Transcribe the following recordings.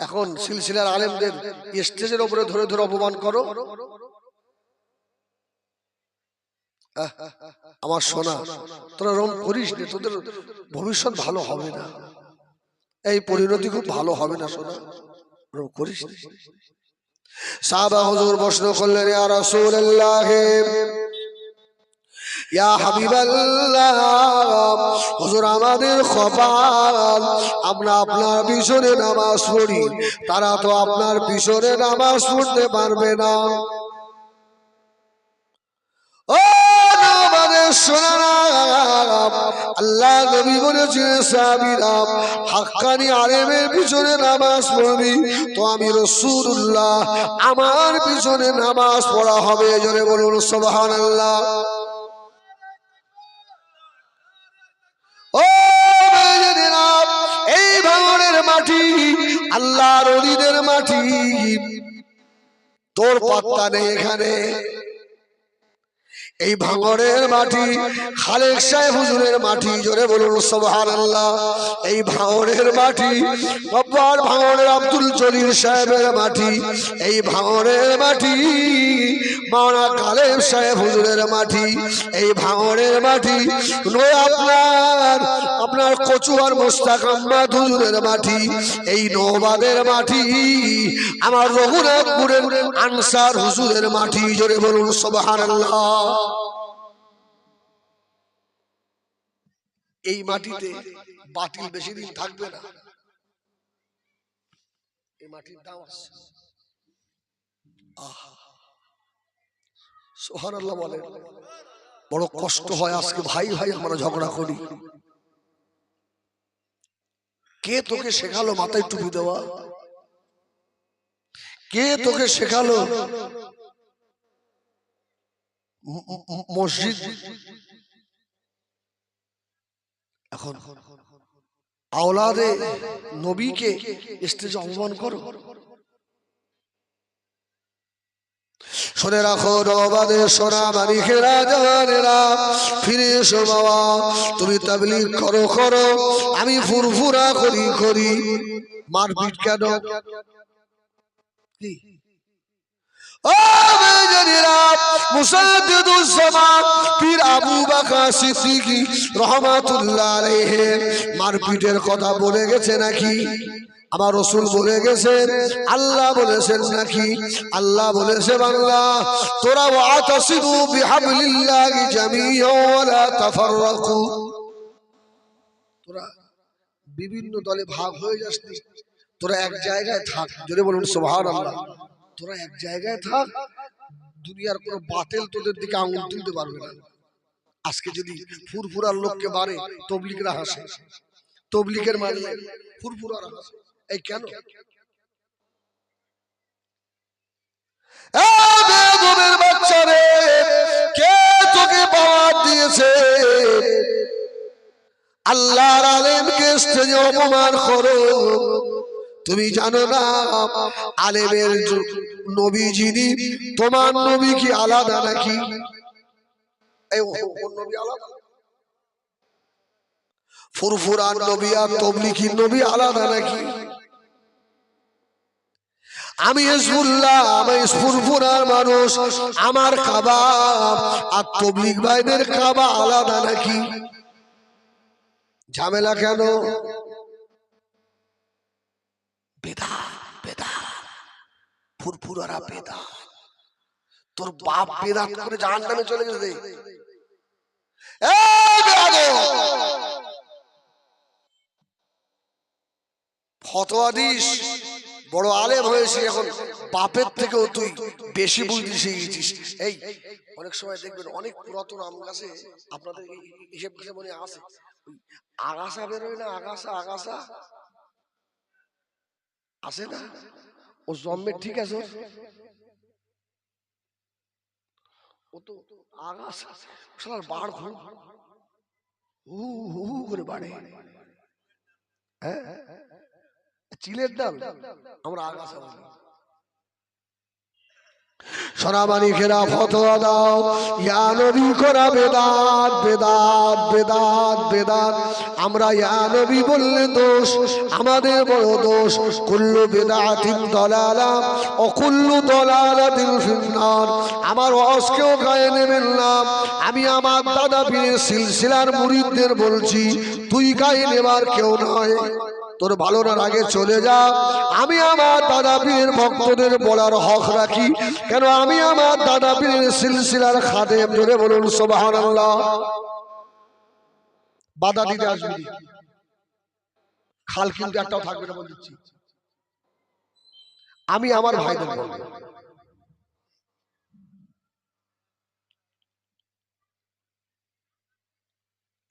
এখন সিলসিলার আলেমদের স্টেজের উপরে ধরে ধরে অপমান করো। আমার সোনা, তোরা রং করিস না, তোদের ভবিষ্যৎ ভালো হবে না, এই পরিণতি খুব ভালো হবে না সোনা, রং করিস না। সাহাবা হুজুর প্রশ্ন করলেন, ইয়া রাসূলুল্লাহ, ইয়া হাবিবাল্লাহ, হুজুর আমাদের কপাল, আমরা আপনার পিছনে নামাজ পড়ি, তারা তো আপনার পিছনে নামাজ পড়তে পারবে না। ও আমাদের সোনারা, আল্লাহ নবী বলেছেন সাহাবীরা হাক্কানি আলেমের পিছনে নামাজ পড়বি, তো আমি রাসূলুল্লাহ আমার পিছনে নামাজ পড়া হবে। জোরে বলুন সুবহানাল্লাহ। ও মেয়েরা, এই ভাঙনের মাটি আল্লাহর ওলিদের মাটি, তোর পাত্তা নেই এখানে। এই ভাঙনের মাটি খালেক সাহেব হুজুরের মাটি। জোরে বলুন সুবহানাল্লাহ। এই ভাঙনের মাটি বাবার ভাঙনের আব্দুল জলিল সাহেবের মাটি। এই ভাঙনের মাটি মাওলানা খালেক সাহেব হুজুরের মাটি। এই ভাঙনের মাটি নয় আপনার কচুয়ার মোস্তাক আহমদ হুজুরের মাটি। এই নওবাদের মাটি আমার রঘুনাথপুরের আনসার হুজুরের মাটি। জোরে বলুন সুবহানাল্লাহ। এই মাটিতে বাতিল বেশি দিন থাকবে না, এই মাটির দাম আছে। সুবহানাল্লাহ বলেন। বড় কষ্ট হয় আজকে, ভাই ভাই আমরা ঝগড়া করি। কে তোকে শেখালো মাথায় টুপি দেওয়া? কে তোকে শেখালো মসজিদ? এখন আওলাদে নবীকে স্টেজে অপমান করো। শুনে রাখো নওবাদের সোনা মানিকেরা, জানেরা, ফিরে এসো বাবা। তুমি তাবলীগ করো করো, আমি ফুরফুরা করি। মারপিট কেন? ও মেয়েরা, মুসাদ্দিদুস জামান পীর আবু বকর সিদ্দিকী রাহমাতুল্লাহ আলাইহি মারপিটের কথা বলে গেছে নাকি? আমার রাসূল বলে গেছেন, আল্লাহ বলেছেন নাকি? আল্লাহ বলেছে বাংলা, তোরা ওয়াতাসিমু বিহাবলিল্লাহি জামিআ ওয়া লা তাফাররাকু। তোরা বিভিন্ন দলে ভাগ হয়ে যাস না, তোরা এক জায়গায় থাক। জোরে বলুন সুবহানাল্লাহ। তোরা এক জায়গায় থাক, দুনিয়ার কোনো বাতিল তোদের দিকে আঙুল তুলতে পারবে না। আজকে যদি ফুরফুরার লোককে মারে, তবলিগরা হাসে, তবলিগের মারলে ফুরফুরারা হাসে। এই কেন? বেদবের বাচ্চা রে, কে তোকে পাওয়ার দিয়েছে আল্লাহর আলেমকে স্টেজে অপমান করো? তুমি জানো না আলেমের নবী যিনি, তোমার নবী কি আলাদা নাকি? এই নবী আলাদা? ফুরফুরার নবী আর তবলিগীর নবী আলাদা নাকি? আমি হিজবুল্লাহ, আমি ফুরফুরার মানুষ, আমার কাবা আর তবলিগ ভাইদের কাবা আলাদা নাকি? ঝামেলা কেন? বেদাত বেদাত, ফুরফুরারা বেদাত। তোর বাপ বেদাত করে জাহান্নামে চলে গেছে। ফতোয়া দিস, বড় আলেম হয়েছিস, এখন বাপের থেকেও তুই বেশি বুঝতে শিখেছিস। এই অনেক সময় দেখবেন অনেক পুরাতন আম গাছে আপনাদের হিসেব কিসে মনে আছে, আগাছা বেরোয় না? আগাছা আগাছা আছে না? ও জন্মের ঠিক আছে, ও তো আগাছা শালার বাড় খুব হু হু করে বাড়ে। হ্যাঁ, চিলের ডাল আমরা আগাছা বলি। সোনামানিকেরা ফতোয়া দাও, ইয়া নবী করা বেদাত বেদাত বেদাত বেদাত। আমরা ইয়া নবী বললে দোষ, আমাদের বড় দোষ। কুল্লু বেদাতিন দালালা ও কুল্লু দালালাতিন ফিন্নার। আমার ওয়াজকেও গায়ে নেবেন না। আমি আমার দাদা পীরের সিলসিলার মুরিদদের বলছি, তুই গায়ে নেবার কেউ নয়। তোর ভালো না আগে চলে যা। আমি আমার দাদা পীরের ভক্তদের বলার হক রাখি, কেন আমি আমার দাদা পীরের সিলসিলার খাদেম। ধরে বলুন সুবহানাল্লাহ। বাধা দিতে আসবি, খাল কিন্তু একটাও থাকবে না বলে দিচ্ছি। আমি আমার ভাইদের বলবো,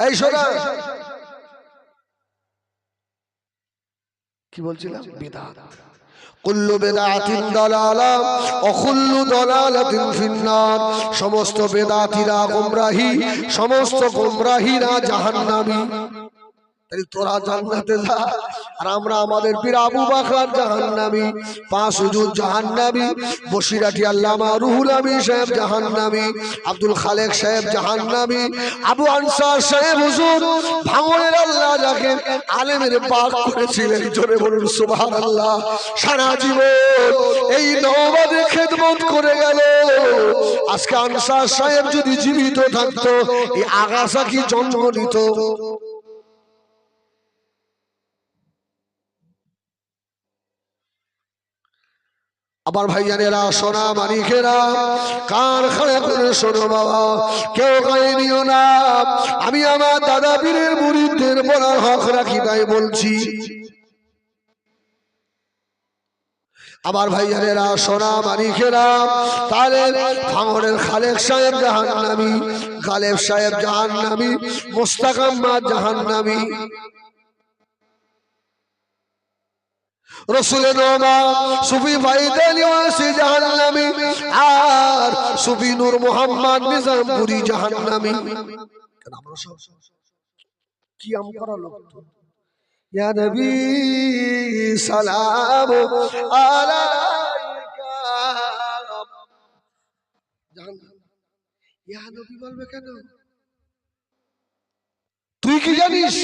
এই শোনা, কি বলছিলাম? বিদআত। কুল্লু বিদআতিন দালালা ওয়া কুল্লু দালালাতিন ফিন্নার। সমস্ত বেদাতীরা গোমরাহি, সমস্ত গোমরাহিরা জাহান্নামী। তাই তোরা জান্নাতে যা, আর আমরা আমাদের পীর আবু বকর জাহান্নামী, পাঁচ হুজুর জাহান্নামী, বসিরাটি আল্লামা রুহুল আমিন সাহেব জাহান্নামী, আব্দুল খালেক সাহেব জাহান্নামী, আবু আনসার সাহেব হুজুর ভাঙনের আল্লাহ যাকে আলেমের পাক করেছিলেন, জোরে বলুন সুবহানাল্লাহ। সারা জীবন এই নওবাদের খেদমত করে গেল। আজকে আনসার সাহেব যদি জীবিত থাকতো, এই আগাছা কি জন্ম নিত? আমার ভাইজানেরা, সোনা মানিকেরা, কান খাড়া করে শোনো বাবা, কেউ গায়ে নিও না। আমি আমার দাদা পীরের মুরিদদের বলার হক রাখি, তাই বলছি। আমার ভাইজানেরা, সোনা মানিকেরা, তাহলে ভাঙড়ের খালেক সাহেব জাহান্নামী, গালেব সাহেব জাহান্নামী, মুস্তাক আহমদ জাহান্নামী, রসুলের নোমা সুফি ফাইদালি ওয়াসি জাহান্নামী, আর সুফি নূর মোহাম্মদ নিজামপুরি জাহান্নামী। কেন আমরা সব কি আম করা লোক? ইয়া নবী সালাম আলাইকা, ইয়া নবী বলবে কেন? তুই কি জানিস?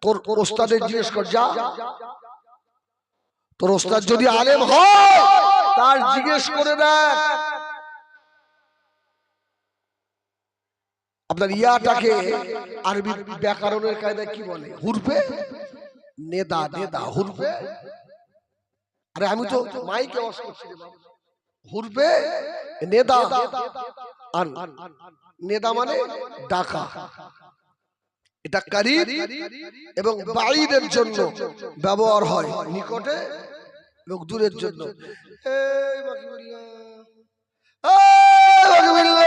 তোর ওস্তাদের জিজ্ঞেস কর, যা। তোর ওস্তাদ যদি আলেম হয়, তার জিজ্ঞেস করে দেখ। আপনার ইয়াটাকে আরবি ব্যাকরণের কায়দায় কি বলে? হুরফে নেদা, নেদা হুরফে। আরে আমি তো মাইকে ওয়াজ করছি রে বাবা। হুরফে নেদা, আর নেদা মানে ডাকা। এটা কারীব এবং বাঈদের জন্য ব্যবহার হয়, নিকটে এবং দূরের জন্য। এই বাকিবিল্লাহ, এই বাকিবিল্লাহ।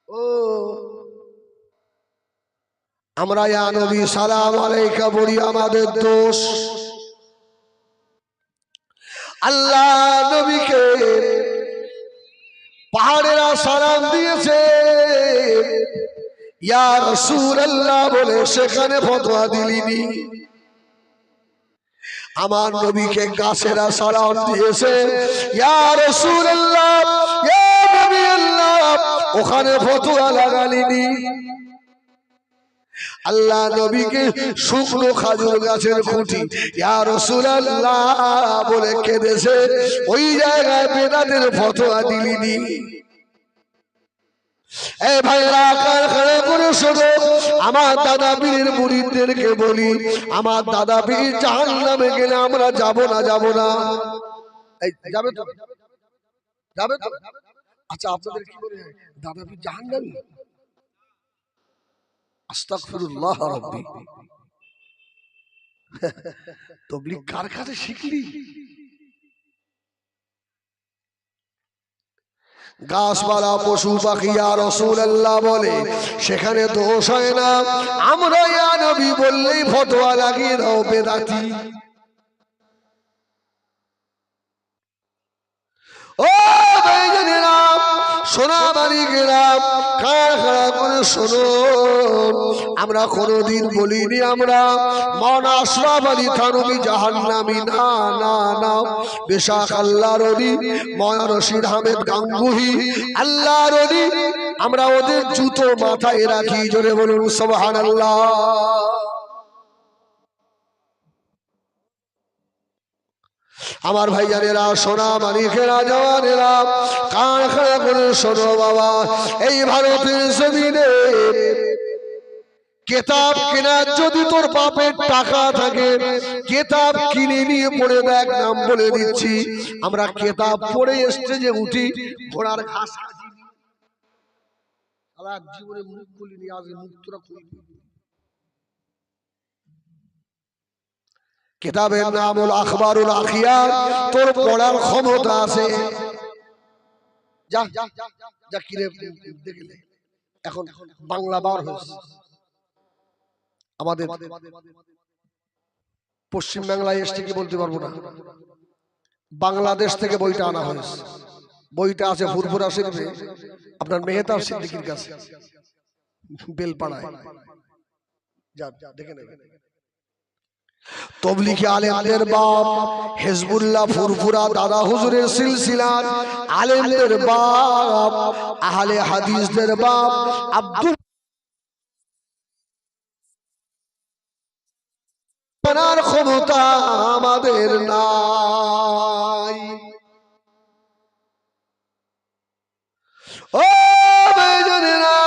ও আমরা ইয়া নবী সালাম আলাইকা বলি, আমাদের দোষ। আল্লাহ নবীকে পাহাড়েরা সালাম দিয়েছে ইয়া রাসূলুল্লাহ বলে, সেখানে ফতোয়া দিলিনি। আমার নবীকে গাছেরা সালাম দিয়েছে ইয়া রাসূলুল্লাহ, ইয়া নবী আল্লাহ, ওখানে ফতোয়া লাগালিনি। আল্লাহ নবীকে শুকনো খাজুর গাছের খুঁটি ইয়া রাসূলুল্লাহ বলে কেঁদেছে, ওই জায়গায় বেদাতের ফতোয়া দিলিনি। এই ভাইরা, কার কারে করে শোনো, আমার দাদা পীরের মুরিদদেরকে বলি, আমার দাদা পীর জাহান্নামে গেলে আমরা যাব না, যাব না। এই যাবে তো? যাবে তো? আচ্ছা, আপনাদের কি মনে হয় দাদা পীর জাহান্নামী? আস্তাগফিরুল্লাহ রাব্বি। তাবলীগ কার কাছে শিখলি? গাছপালা পশু পাখি ইয়া রাসূলুল্লাহ বলে, সেখানে দোষ হয় না। আমরা ইয়া নবী বললেই ফতোয়া লাগিয়ে দাও বেদাতি। ও ভাইজানেরা, সোনাবাড়ি গ্রাম কার খাড়া করে শোনো, আমরা কোনোদিন বলিনি আমরা মাওলানা আশরাফ আলী থানভী জাহান্নামী, না না না, বেশাক আল্লাহর ওলি মাওলানা রশিদ আহমেদ গাঙ্গুহি আল্লাহর ওলি, আমরা ওদের জুতো মাথায় রাখি। জোরে বলুন সুবহানাল্লাহ। আমার ভাইজানেরা, সোনা মানিকেরা, জওয়ানেরা, কান খাড়া করে শোনো বাবা, এই ভারতের জমিনে কিতাব কেনার যদি তোর বাপের টাকা থাকে, কিতাব কিনে নিয়ে পড়ে দেখ। নাম বলে দিচ্ছি, আমরা কিতাব পড়ে স্টেজে উঠি, ঘোড়ার ঘাস জীবনে মুখ খুলিনি, আজ মুখটা খুলি। কিতাবের নাম হল আখবারুল আখিয়ার, তোর পড়ার ক্ষমতা আছে। যা যা কিরে দেখলে এখন বাংলা বার হয়েছে আমাদের পশ্চিম বাংলায় এসছে কি বলতে পারবো না, বাংলাদেশ থেকে বইটা আনা হয়েছে। বইটা আছে ফুরফুরা শরীফে, আপনার মেহতাব সিদ্দিকীর কাছে বেলপাড়ায়, যা দেখে নেবেন। তবলিগি আলেমদের বাপ হিজবুল্লাহ ফুরফুরা দাদা হুজুরের সিলসিলার আলেমদের বাপ, আহলে হাদিসদের বাপ আব্দুল বানার ক্ষমতা আমাদের নাই। ও ভাইজানেরা,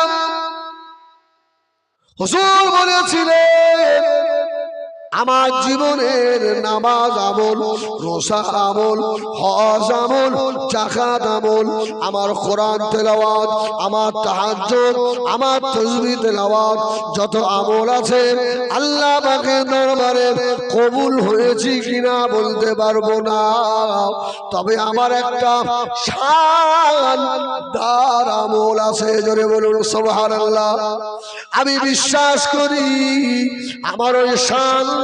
হুজুর বলেছিলেন আমার জীবনের নামাজ আমল, রোজা আমল, হজ আমল, যাকাত আমল, আমার কোরআন তেলাওয়াত, আমার তাহাজ্জুদ, আমার তাসবিহ তেলাওয়াত, যত আমল আছে আল্লাহ পাকের দরবারে কবুল হয়েছে কিনা বলতে পারবো না, তবে আমার একটা শানদার আমল আছে। জোরে বলুন সুবহানাল্লাহ। আমি বিশ্বাস করি আমার ওই শানদার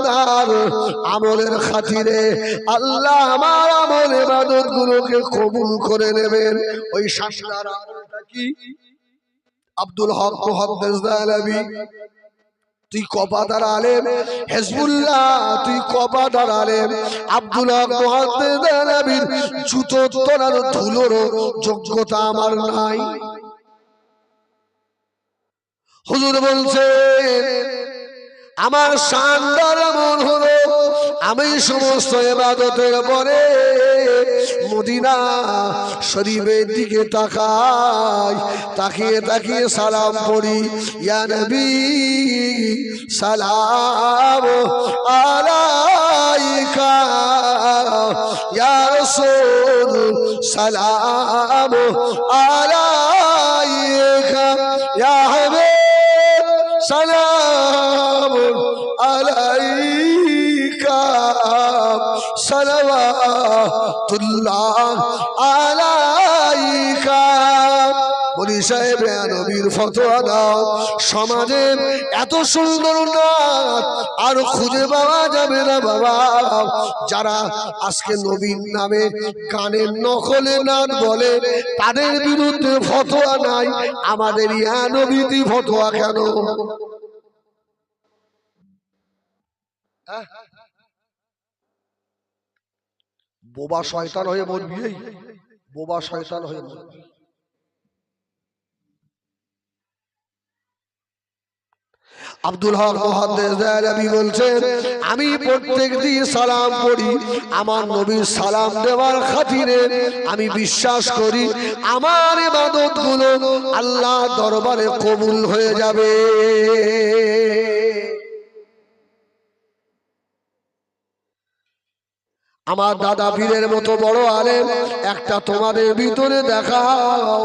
আমলের খাতিরে আল্লাহ আমার আমল ইবাদত গুলোকে কবুল করে নেবেন। ওই শানদার আমলটা কি? আব্দুল হক মুহাদ্দিস দেহলভী, তুই কপাদার আলেম, হিজবুল্লাহ তুই কপাদার আলেম, আব্দুল হক মুহাদ্দিস দেহলভীর জুতো তোলার ধুলোর যোগ্যতা আমার নাই। হুজুর বলছেন আমার শানদার আমল হলো আমি সমস্ত ইবাদতের পরে মদিনা শরীফের দিকে তাকাই, তাকিয়ে তাকিয়ে সালাম পড়ি, ইয়া নবী সালাম আলাইকা, ইয়া রাসূল সালাম আলাইকা, ইয়া হাবিব সালাম আলাইকা, সালাওয়াতুল্লাহ আলাইকা। বলি সাহেব নবীর ফতোয়া দাও, সমাজে এত সুন্দর নাচ আর খুঁজে পাওয়া যাবে না বাবা। যারা আজকে নবীর নামে গানের নকলে নাচ বলে তাদের বিরুদ্ধে ফতোয়া নাই, আমাদের ইয়া নবীতি ফতোয়া কেন? বোবা শয়তান হয়ে মরবি, বোবা শয়তান হয়ে মরবি। আব্দুল হক মুহাদ্দিস দেহলভী বলছেন আমি প্রত্যেকদিন সালাম পড়ি, আমার নবীর সালাম দেওয়ার খাতিরে আমি বিশ্বাস করি আমার ইবাদতগুলো আল্লাহ দরবারে কবুল হয়ে যাবে। আমার দাদা পীরের মতো বড় আলেম একটা তোমাদের ভিতরে দেখাও।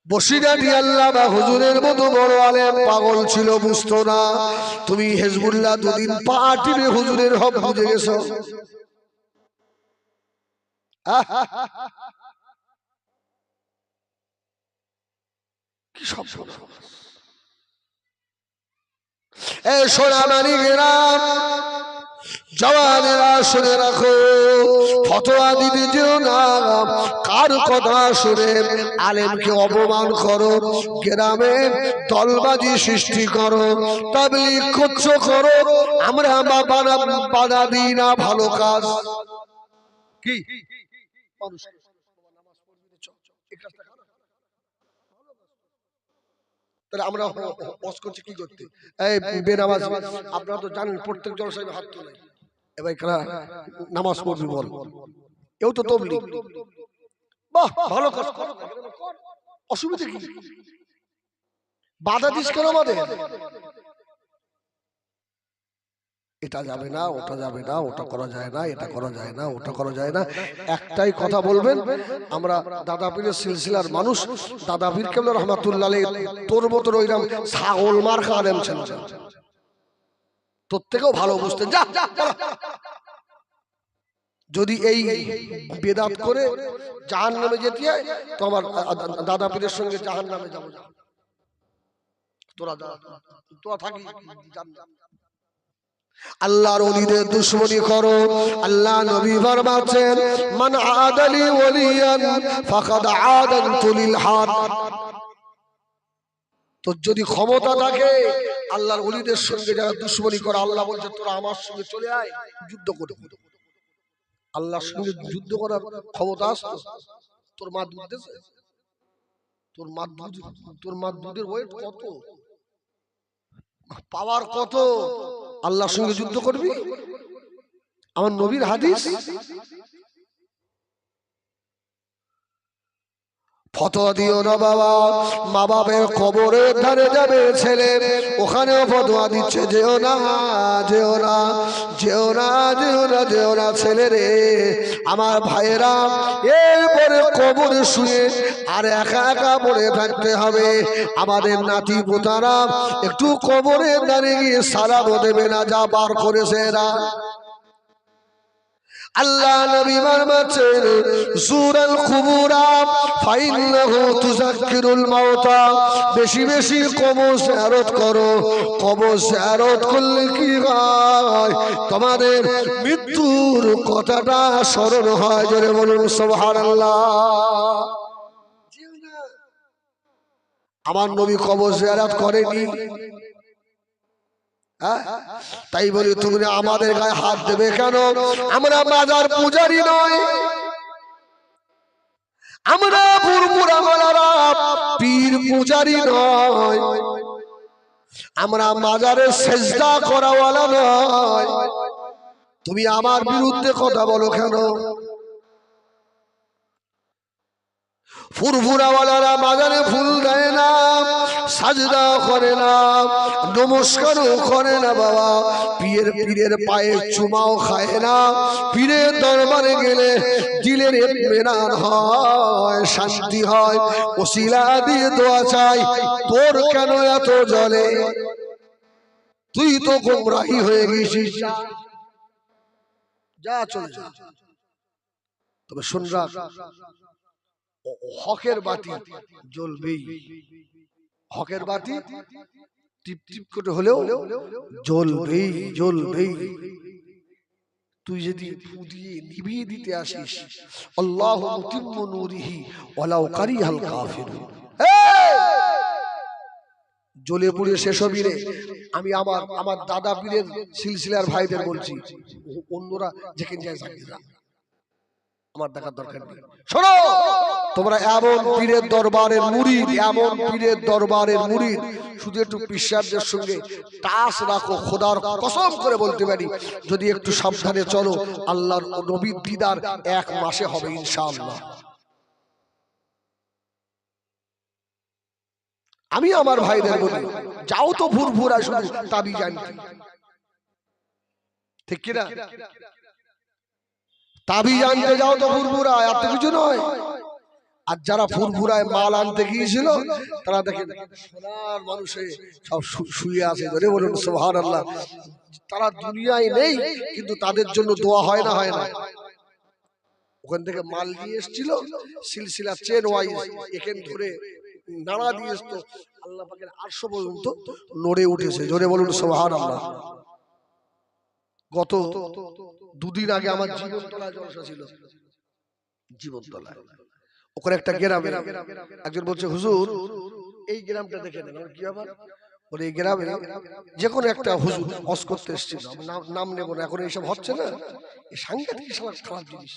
বসিরাটি আল্লাহ বা হুজুরের মতো বড় আলেম পাগল ছিল, বুঝতো না। তুমি হিজবুল্লাহ দুদিন পা টিপে হুজুরের হক বুঝে গেছো। কি সব এই সোনামানি গ্রাম জওয়ানেরা শুনে রাখো, ফতোয়া দিতে যেও না, কার কথা শুনে আলেমকে অপমান করো, গ্রামে দলবাজি সৃষ্টি করো, তাবলীগ করছো করো, আমরা বাধা দিই না ভালো কাজ। কি আমরা ওয়াজ করছি কি করতে? এই বেনামাজ, আপনারা তো জানেন প্রত্যেক জলসায় হাত তোলে, এবার কারা নামাজ পড়বি বল, এও তো তাবলীগ। বাহ, ভালো কাজ কর, অসুবিধা কি? বাধা দিস কেন আমাদের? এটা যাবে না, ওটা যাবে না, ওটা করা যায় না, এটা করা যায় না, ওটা করা যায় না। একটাই কথা বলবেন, আমরা দাদা পীরের সিলসিলার মানুষ, দাদা পীর কেবলা রহমাতুল্লাহ আলাইহি তোর মতো ওইরকম ছাগল মার্কা আলেম ছিল, তোর থেকেও ভালো বুঝতেন। যা যদি এই বেদাত করে জাহান্নামে যেতে হয় তো আমার দাদা পীরের সঙ্গে জাহান্নামে যাবো। তোরা তোরা থাকি আল্লাহর ওলিদের দুশমনি করো। আল্লাহ নবী ফরমাচ্ছেন, মান আদালি ওলিয়ান ফাকাদ আদানতু লিল হাদ। তো যদি ক্ষমতা থাকে আল্লাহর ওলিদের সঙ্গে যারা দুশমনি করে, আল্লাহ বলছে তোরা আমার সঙ্গে চলে আয়, যুদ্ধ করে। আল্লাহর সঙ্গে যুদ্ধ করার ক্ষমতা আছে? তোর মা দুধ দিয়েছে? তোর মা দুধের ওয়েট কত, পাওয়ার কত? আল্লাহর সঙ্গে যুদ্ধ করবি? আমার নবীর হাদিস। ফতোয়া দিও না বাবা, মা বাপের কবরের ধারে যাবে ছেলে, ওখানেও ফতোয়া দিচ্ছে যেও না, যেও না, যেও না, যেও না, যেও না ছেলে রে। আমার ভাইয়েরা, এরপরে কবরে শুয়ে আর একা একা পড়ে থাকতে হবে। আমাদের নাতি পোতারা একটু কবরের ধারে গিয়ে সালামও দেবে না, যা বার করেছে এরা। আল্লাহ নবী ফরমাচ্ছেন, জুরাল কুবুরা ফাইন্নাহু তুযাক্কিরুল মাউতা। বেশি বেশি কবর জিয়ারত করো। কবর জিয়ারত করলে কি হয়? তোমাদের মৃত্যুর কথাটা স্মরণ হয়। জোরে বলুন সুবহানাল্লাহ। আমার নবী কবর জিয়ারত করেনি? তাই বলি তুমি আমাদের গায়ে হাত দেবে কেন? আমরা মাজার পূজারি নয়, আমরা পুরপুরাওয়ালারা পীর পূজারি নয়, আমরা মাজারে সেজদা করাওয়ালা নয়। তুমি আমার বিরুদ্ধে কথা বলো কেন? ফুরফুরাওয়ালারা মাজারে ফুল দেয় না, সাজদা করে না, নমস্কারও করে না বাবা। পীরের পায়ে চুমাও খায় না। পীরের দরবারে গেলে দিলের ইতমিনান হয়, শান্তি হয়, ওসিলা দিয়ে দোয়া চাই। তোর কেন এত জ্বলে? তুই তো গোমরাহি হয়ে গেছিস, যা চলে যা। তবে শুন রাখ, হকের বাতি জ্বলবেই, হকের বাতি টিপ টিপ করে হলেও জ্বলবেই, জ্বলবেই। তুই যদি ফু দিয়ে নিভিয়ে দিতে আসিস, আল্লাহু মুতিম্মু নূরিহি ওয়ালাউ কারিহাল কাফিরুন। জ্বলে পুড়ে শেষ হবি রে। আমি আমার দাদা পীরের সিলসিলার ভাইদের বলছি, অন্যরা যেখানে যায় যা, আমার দেখার দরকার নেই। শোনো, তোমরা এমন পীরের দরবারের মুরিদ, এমন পীরের দরবারের মুরিদ, শুধু একটু পিসাবদের সঙ্গে টাচ রাখো। খোদার কসম করে বলতে পারি, যদি একটু সাবধানে চলো, আল্লাহর নবীর দিদার 1 মাসে হবে ইনশাআল্লাহ। আমি আমার ভাইদের বলি, যাও তো ভুরভুরা শুধু তাবিজ আনতে, ঠিক কিনা? তাবিজ আনতে যাও তো ফুরফুরা, এত কিছু নয়। আর যারা ফুরফুরায় মাল আনতে গিয়েছিল তারা দেখেন সোনার মানুষে সব শুয়ে আছে। ধরে বলুন সুবহানাল্লাহ। তারা দুনিয়ায় নেই, কিন্তু তাদের জন্য দোয়া হয় না, হয় না? ওখান থেকে মাল নিয়ে এসেছিল, সিলসিলা চেন ওয়াইজ এখান ধরে নাড়া দিয়ে এসতো, আল্লাহ পাকের আরশ পর্যন্ত নড়ে উঠেছে। জোরে বলুন সুবহানাল্লাহ। গত দুদিন আগে আমার জীবনতলায় জলসা ছিল। জীবনতলায় ওখানে একটা গ্রামে একজন বলছে, হুজুর এই গ্রামটা দেখে নেন। কি আবার বলে, এই গ্রামে যে কোনো একটা হুজুর হজ করতে এসেছিল, নাম নেব না, এখন এইসব হচ্ছে না, এই সাংঘাতিক খারাপ জিনিস।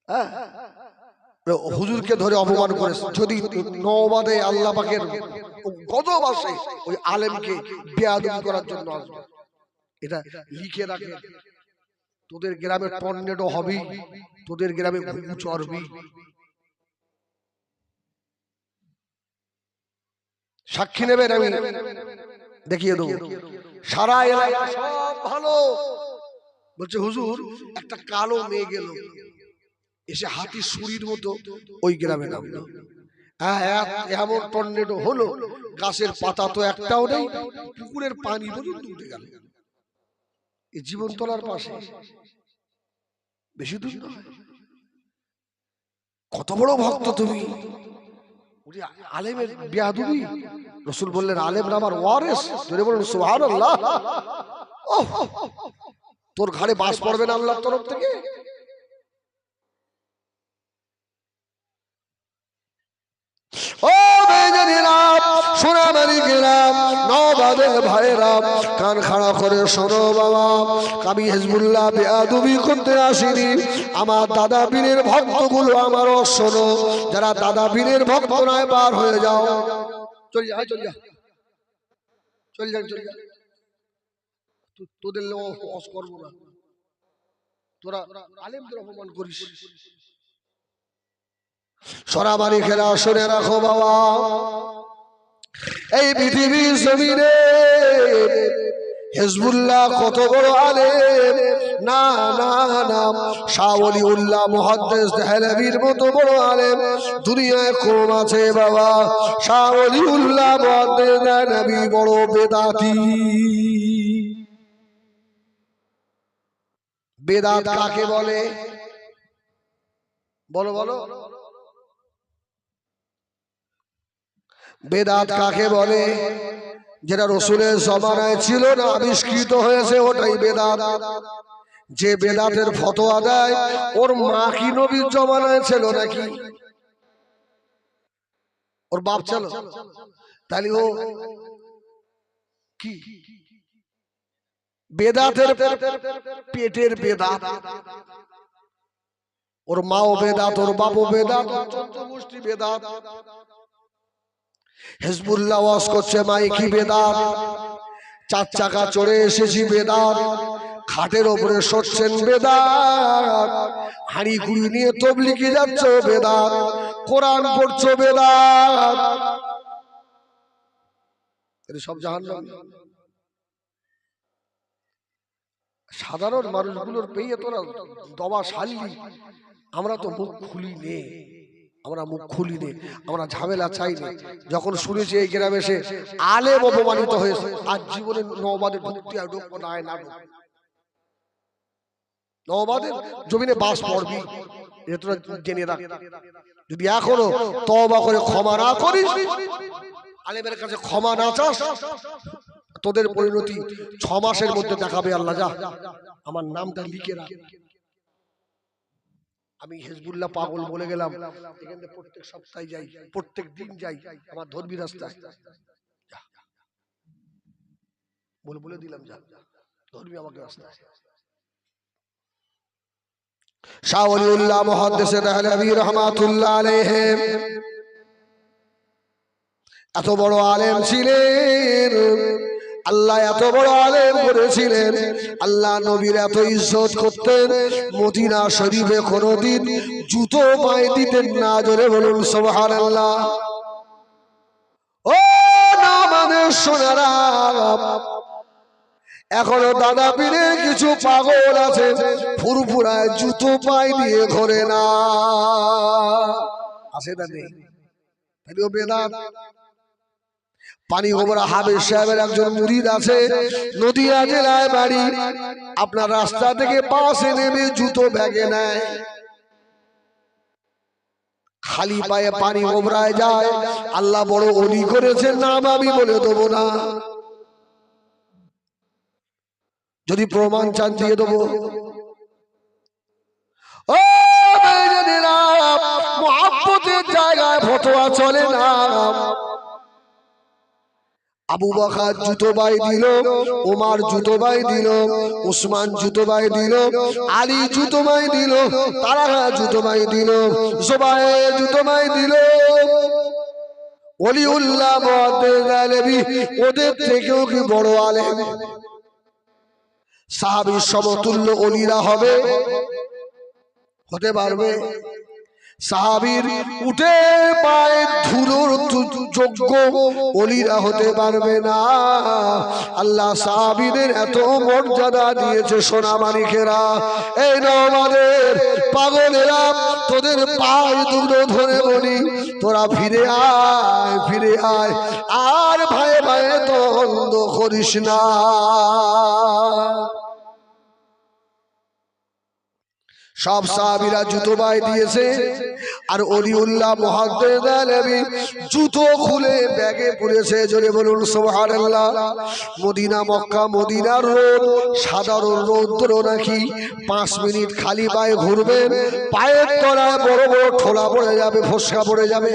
হ্যাঁ, হুজুরকে ধরে অপমান করেছে। যদি নওবাদে আল্লাহ পাকের গজব আসে ওই আলেমকে বেয়াদবি করার জন্য আসবে, এটা লিখে রাখে। তোদের গ্রামে টর্নেডো হবে, তোদের গ্রামে ঘুঘু চড়বি। সাক্ষী নেবেন, আমি দেখিয়ে দেবো। সারা এলাকা সব ভালো। বলছে হুজুর একটা কালো মেয়ে গেল, এসে হাতির শুঁড়ির মতো ওই গ্রামে নামলো। এমন টর্নেডো হলো, গাছের পাতা তো একটাও নেই, পুকুরের পানি পর্যন্ত উঠে গেল। এই জীবনতলার পাশে, বেশি দূর নয়। কত বড় ভক্ত তুমি! আলেমের বেয়াদবি। রাসূল বললেন, আলেম আমার ওয়ারিস। জোরে বলুন সুবহানাল্লাহ। তোর ঘাড়ে বাস পড়বে না আল্লাহর তরফ থেকে। ও বেজানিরা, সোনামারি গেলাম, নওবাদের ভাইরা, কান খাড়া করে শোনো বাবা, আমি হিজবুল্লাহ বেয়াদবি করতে আসিনি। আমার দাদা পীরের ভক্তগুলো আমারও শোনো। যারা দাদা পীরের ভক্ত নয়, বার হয়ে যাও। চল যা, চল যা, চল যা, চল যা। তোদের লস করবো না, তোরা আলেমদের অপমান করিস। সরাবাড়ি খেলা শুনে রাখো বাবা, এই পৃথিবীর জমিনে হিজবুল্লাহ কত বড় আলেম! না না না, শাহ ওলিউল্লাহ মুহাদ্দিস দেহলভির মতো বড় আলেম দুনিয়ায় কম আছে বাবা। শাহ ওলিউল্লাহ মুহাদ্দিস দেহলভি বড় বেদাতি। বেদাত কাকে বলে? বলো বলো, বেদাত কাকে বলে? যেটা রসুলের জমানায় ছিল না, আবিষ্কৃত হয়েছে, ওটাই বেদাত। যে বেদাতের ফতোয়া দেয়, ওর মা কি নবীর জমানায় ছিল নাকি? ওর বাপ ছিল? তাহলে ও কি বেদাতের পেটের বেদাত? ওর মাও বেদাত, ওর বাপও বেদাত, চতুর্মুষ্টি বেদাত। হিজবুল্লাহ ওয়াজ করছে, মাইকি বেদাত। চার চাকা চড়ে এসেছি বেদাত। খাটের ওপরে সরছেন বেদাত। হাঁড়ি কুড়ি নিয়ে তবলিগে যাচ্ছ বেদাত। কোরআন পড়ছো বেদাত। এটা সব জাহান্নাম। সাধারণ মানুষগুলোর পেয়ে তোরা দবা সারলি। আমরা তো মুখ খুলি নে, আমরা মুখ খুলি নে, আমরা ঝামেলা চাই না। যখন শুনেছি এই গ্রামে এসে আলেম অপমানিত হয়েছে, আজ জীবনে নওবাদে ঢুকতে আর ঢুকবো না, না নওবাদের জমিনে বাস পড়বি, এটা তোরা জেনে রাখ। যদি এখনো তওবা করে ক্ষমা না করিস, আলেমের কাছে ক্ষমা না চাস, তোদের পরিণতি 6 মাসের মধ্যে দেখাবে আল্লাহ। যা, আমার নামটা লিখে রাখ। আমি হিজবুল্লাহ পাগল বলে গেলাম, এখান থেকে প্রত্যেক সপ্তাহে যাই, প্রত্যেক দিন যাই আমার ধর্মী রাস্তায়। বলে দিলাম, যা ধর্মী আমাকে রাস্তায়। শাহ ওলিউল্লাহ মুহাদ্দিস দেহলভি রাহমাতুল্লাহ আলাইহি এত বড় আলেম ছিলেন। আল্লাহ এত বড় আলেম করেছিলেন, আল্লাহ নবীর এত ইজ্জত করতেন। মদিনা শরীফে কোনদিন জুতো পায়ে দিতেন না। জোরে বলুন সুবহানাল্লাহ। ও নামানের সোনারা, এখনো দাদা পীরে কিছু পাগল আছে, ফুরফুরায় জুতো পায়ে দিয়ে ঘোরে না। আছে না নেই? বেদাত। পানি গোবরা হাবেজ সাহেবের একজন মুরিদ আছে, নদিয়া জেলায় বাড়ি। আপনার রাস্তা থেকে বাসে নেমে জুতো ব্যাগে নেয়, খালি পায়ে পানি গোবরায় যায়। আল্লাহ বড় ওলি করেছেন, নাম আমি বলে দেবো না। যদি প্রমাণ চান দিয়ে দেবো। ও ভাইজানেরা, মুহাব্বতের জায়গায় ফতোয়া চলে না। আবু বকর জুতো বাই দিল, ওমর জুতো বাই দিল, উসমান জুতো বাই দিল, আলী জুতো বাই দিল, তালহা জুতো বাই দিল, জুবায়ের জুতো বাই দিল। ওলিউল্লাহ মুহাদ্দিস আলেবি ওদের থেকেও কি বড় আলেম? সাহাবীর সমতুল্য ওলিরা হবে? হতে পারবে? সাহাবীর উঠে পায়ে ধুলোর যোগ্য ওলিরা হতে পারবে না। আল্লাহ সাহাবীদের এত মর্যাদা দিয়েছে সোনা মানিকেরা। এই নওমাদের পাগলেরা, তোদের পায়ে ধুলো ধরে বলি, তোরা ফিরে আয়, ফিরে আয়, আর ভাই ভাই দ্বন্দ্ব করিস না। সব সাহাবীরা জুতো বাই দিয়েছে, আর ওলিউল্লাহ মুহাদ্দিস আলেবি জুতো খুলে ব্যাগে পুরেছে। জোরে বলুন সুবহানাল্লাহ। মদিনা মক্কা মদিনার রোদ, সাধারণ রৌদ্র নাকি 5 মিনিট খালি পায়ে ঘুরবেন, পায়ের তলায় বড় বড় ঠোলা পড়ে যাবে, ফসকা পড়ে যাবে।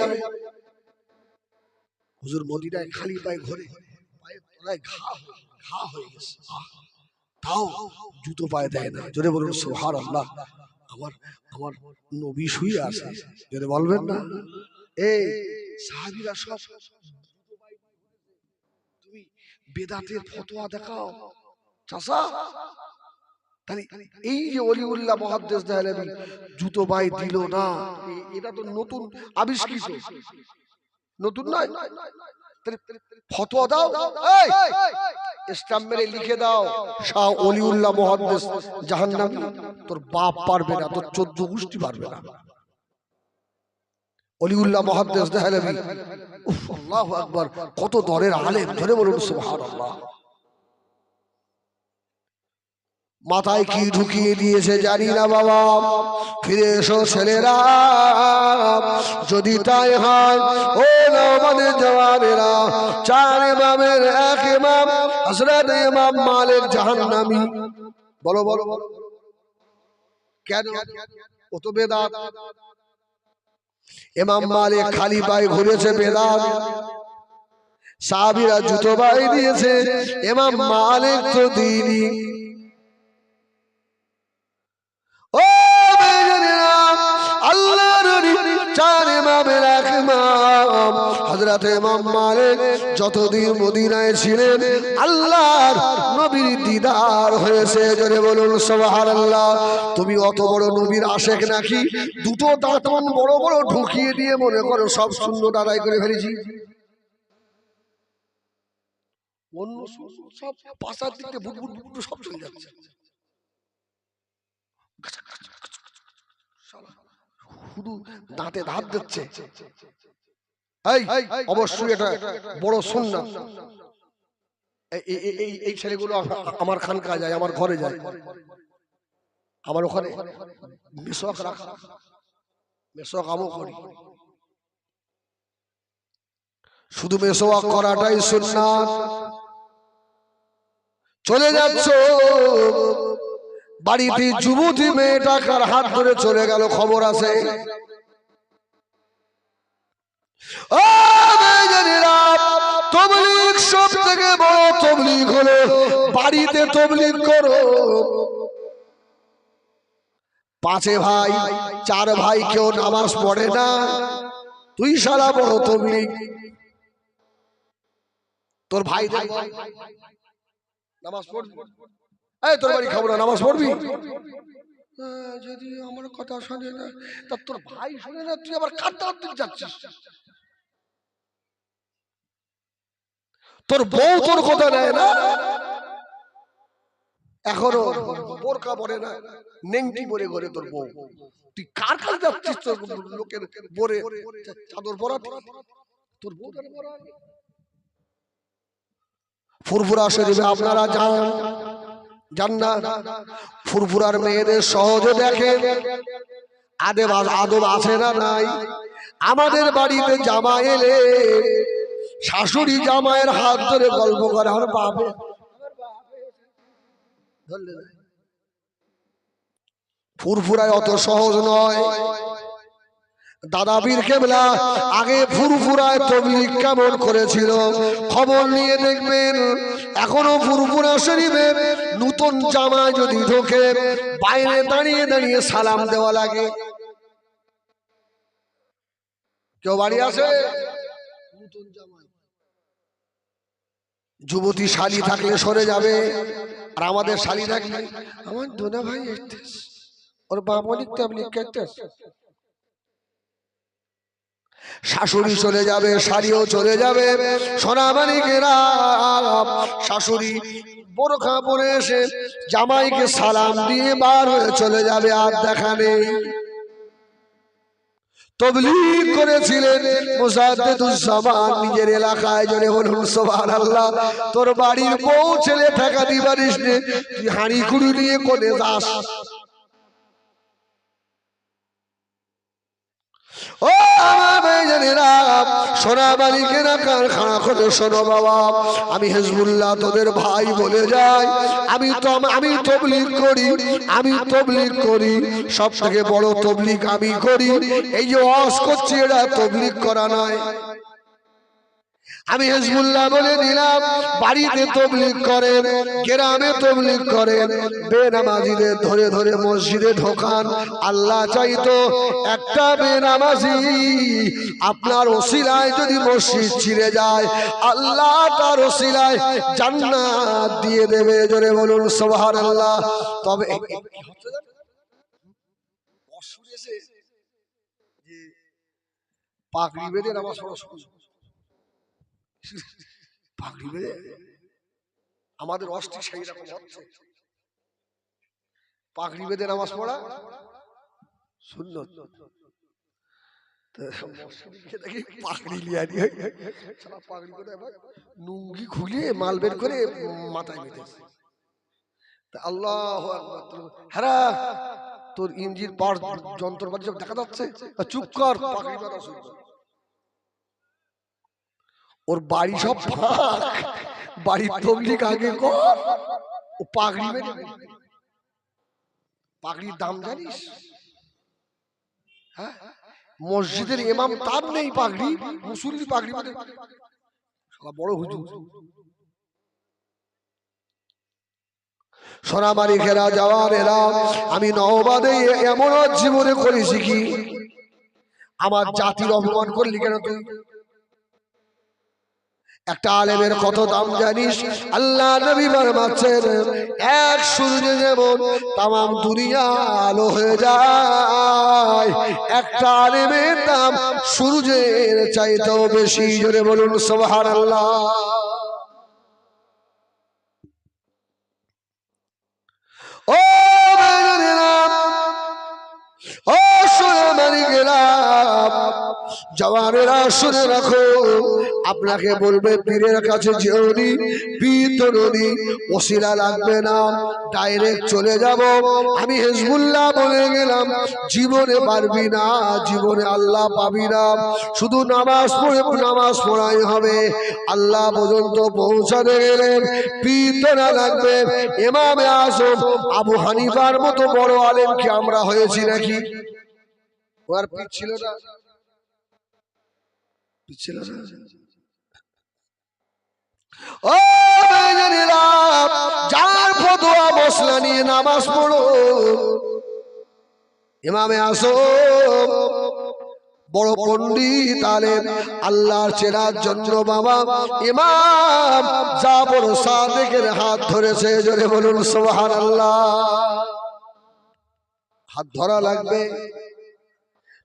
হুজুর মদিনায় খালি পায়ে ঘুরে, পায়ের তলায় ঘা হয়ে গেছে, তাও জুতো পায়ে দেয় না। জোরে বলুন সুবহানাল্লাহ। আমার আমার নবী শুয়ে আছে, যদি বলবেন না। এই সাহাবীরা সব, তুমি বেদাতের ফতোয়া দেখাও চাচা। তাহলে এই যে ওলিউল্লাহ মুহাদ্দিস আলেবি জুতো বাই দিল না, এটা তো নতুন আবিষ্কৃত, নতুন নয়। ফতোয়া দাও, এই স্ট্যাম্প মেরে লিখে দাও, শাহ ওলিউল্লাহ মুহাদ্দিস জাহান্নামী। তোর বাপ পারবে না, তোর 14 গোষ্ঠী পারবে না। ওলিউল্লাহ মুহাদ্দিস দেহলভী, উফ, আল্লাহু আকবার, কত দরের আলেম। ধরে বলুন সুবহানাল্লাহ। মাথায় কি ঢুকিয়ে দিয়েছে জানি না বাবা। ফিরে এসো ছেলেরা, যদি তাই হয় ও নওমানের জওয়ানেরা, 4 ইমামের এক ইমাম হযরত ইমাম মালিক জাহান্নামী। বলো বলো কেন? ও তো বেদাত। ইমাম মালিক খালি পায়ে ঘুরেছে, বেদাত। সাহাবীরা জুতো বাই দিয়েছে, ইমাম মালিক তো দিনি। ও ভাইজানেরা, আল্লাহর নবী 4 ইমামের এক ইমাম হযরত ইমাম মালিক যতদিন মদিনায় ছিলেন, আল্লাহর নবীর দিদার হয়েছে। জোরে বলুন সুবহানাল্লাহ। তুমি অত বড় নবীর আশেক নাকি? দুটো দাঁতন বড় বড় ঢুকিয়ে দিয়ে মনে করো সব শূন্য আদায় করে ফেলেছি। অন্য সব পাশার দিকে বুটবুট বুটবুট সব চলে যাচ্ছে, শুধু দাঁতে দাঁত দিচ্ছে। অবশ্যই এটা বড় সুন্নাত। এই ছেলেগুলো আমার খানকা যায়, আমার ঘরে যায়, আমার ওখানে মেসওয়াক রাখা, মেসওয়াক আমও করি। শুধু মেসওয়াক করাটাই সুন্নাত। চলে যাচ্ছ বাড়িতে, যুবতী মেয়েটা কার হাত ধরে চলে গেল, খবর আছে? ও ভাইজানেরা, তাবলীগ সব থেকে বড় তাবলীগ হলো বাড়িতে তাবলীগ করো। 5 ভাই 4 ভাই কেউ নামাজ পড়ে না, তুই সারা বড় তাবলীগ। তোর ভাই নামাজ পড়বি, এই তোর বাড়ি খাবো না, নামাজ পড়বি? যদি আমার কথা শোনে না, তা তোর ভাই শোনে না, তুই আবার কাঁদতে কাঁদতে যাচ্ছিস। তোর বউ তোর কথা নেয় না, এখনো বোরকা পরে না, নেংটি পরে ঘরে তোর বউ। তুই কার কাছে যাচ্ছিস? তোর লোকের পরে চাদর পরা, তোর বউ পরা। ফুরফুরা শরীফে আপনারা যান না? ফুরফুরার মেয়েদের সহজে দেখেন আদব আছে না নাই? আমাদের বাড়িতে জামাই এলে শাশুড়ি জামাইয়ের হাত ধরে গল্প করে, আমার বাপে ফুরফুরায় অত সহজ নয়। দাদা পীর কেবলা আগে ফুরফুরায় তবলিগ কেমন করেছিল খবর নিয়ে দেখবেন। এখনো ফুরফুরা শরীফে নতুন জামায় যদি ঢোকে বাইরে দাঁড়িয়ে দাঁড়িয়ে সালাম দেওয়া লাগে। কেউ বাড়ি আছে? নতুন জামায় যুবতী শালী থাকলে সরে যাবে, আর আমাদের শালী থাকলে আমার দোনা ভাই ওর বাপ অনেক তাবলীগ করতে, শাশুড়ি চলে যাবে, শাড়িও চলে যাবে। সোনামানিকেরা শাশুড়ি বোরখা পরে এসে জামাইকে সালাম দিয়ে বার হয়ে চলে যাবে, আর দেখা নেই। তবলীগ করেছিলেন মুজাদ্দিদুজ্জামান নিজের এলাকায়, জোরে বলুন সুবহানাল্লাহ। তোর বাড়ির বউ ছেলে ঠেকাতে পারিস নে, তুই হাঁড়ি কুড়ি নিয়ে কোনে যাস? ও আমার ভাইজানেরা, সোনামানিকেরা কারখানা করে শোনো বাবা, আমি হিজবুল্লাহ তোদের ভাই বলে যাই। আমি তবলীগ করি, আমি তবলীগ করি, সব থেকে বড় তবলীগ আমি করি। এই যে ওয়াজ করছি এটা তবলীগ করা নয়। আমি হিজবুল্লাহ বলে দিলাম, বাড়িতে তবলীগ করেন, গ্রামে তবলীগ করেন, বেনামাজিদের ধরে ধরে মসজিদে ঢোকান। আল্লাহ চাইতো একটা বেনামাজি আপনার ওসিলায় যদি মসজিদ ছিঁড়ে যায়, আল্লাহ তার ওসিলায় জান্নাত দিয়ে দেবে। জোরে বলুন সুবহানাল্লাহ। তবে পাগড়ি বেঁধে নামাজ পড়া পাগড়ি বেঁধে আমাদের অস্থি সেই রকম হচ্ছে। পাগড়ি বেঁধে নামাজ পড়া সুন্নত। নুঙ্গি খুলে মাল বের করে মাথায় বেঁধেছে। আল্লাহু আকবার। হ্যাঁ, তোর ইঞ্জিন পাওয়ার যন্ত্রপাতি সব দেখা যাচ্ছে, চুপ কর, পাগড়ি বাঁধা শুরু কর। ওর বাড়ি সব ফাঁক, বাড়ির তবলীগ আগে কর, ও পাগড়ি বেঁধে। পাগড়ির দাম জানিস? হ্যাঁ, মসজিদের ইমাম তার নেই পাগড়ি, মুসল্লি পাগড়ি বেঁধে বড় হুজুর। সোনামানিকেরা জওয়ানেরা, আমি নওবাদে এমন জীবনে করেছি কি, আমার জাতির অপমান করলি কেন তুই? একটা আলেমের কত দাম জানিস? আল্লাহ নবী ফরমাচ্ছেন, এক সূর্যে যেমন তামাম দুনিয়া আলো হয়ে যায়, একটা আলেমের দাম সূর্যের চাইতেও বেশি। জোরে বলুন সুবহানাল্লাহ। ও ও সোনামানিকেরা, জওয়ানেরা শুনে রাখো, আপনাকে বলবে পীরের কাছে যেওনি, পীর তরুণী ওসিলা লাগবে না, ডাইরেক্ট চলে যাব। আমি হিজবুল্লাহ বলে গেলাম, জীবনে পারবি না, জীবনে আল্লাহ পাবি না। শুধু নামাজ পড়ে নামাজ পড়াই হবে। আল্লাহ পর্যন্ত পৌঁছাতে গেলে পীর তোরা লাগবে। ইমামে আযম আবু হানিফার মতো বড় আলেম কি আমরা হয়েছি নাকি? ওর পীর ছিল না, ছিল না। ও ভাইজানেরা, যার ফতোয়া মশলা নিয়ে নামাজ পড়ো, ইমামে আযম বড় পণ্ডিত আলেম, আল্লাহর চেনার জন্য বাবা ইমাম জাফর সাদিকের হাত ধরেছে। জোরে বলুন সুবহানাল্লাহ। হাত ধরা লাগবে।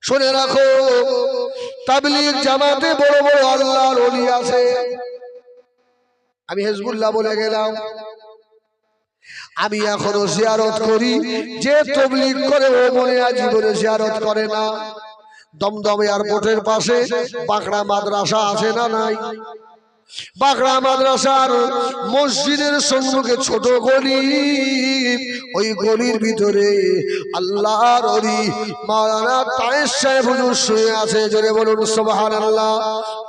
শুনে রাখো, তাবলীগ জামাতে বড় বড় আল্লাহর ওলি আছে। আমি হিজবুল্লাহ বলে গেলাম, আমি এখনো জিয়ারত করি। যে তাবলীগ করে ও মনে জীবনে জিয়ারত করে না। দমদম এয়ারপোর্টের পাশে বাঁকড়া মাদ্রাসা আছে না নাই? বাগড়া মাদ্রাসার মসজিদের সম্মুখে ছোট গলি, ওই গলির ভিতরে আল্লাহর ওলি মাওলানা তায়ের সাহেব হুজুর শুয়ে আছে। জোরে বলুন সুবহানাল্লাহ।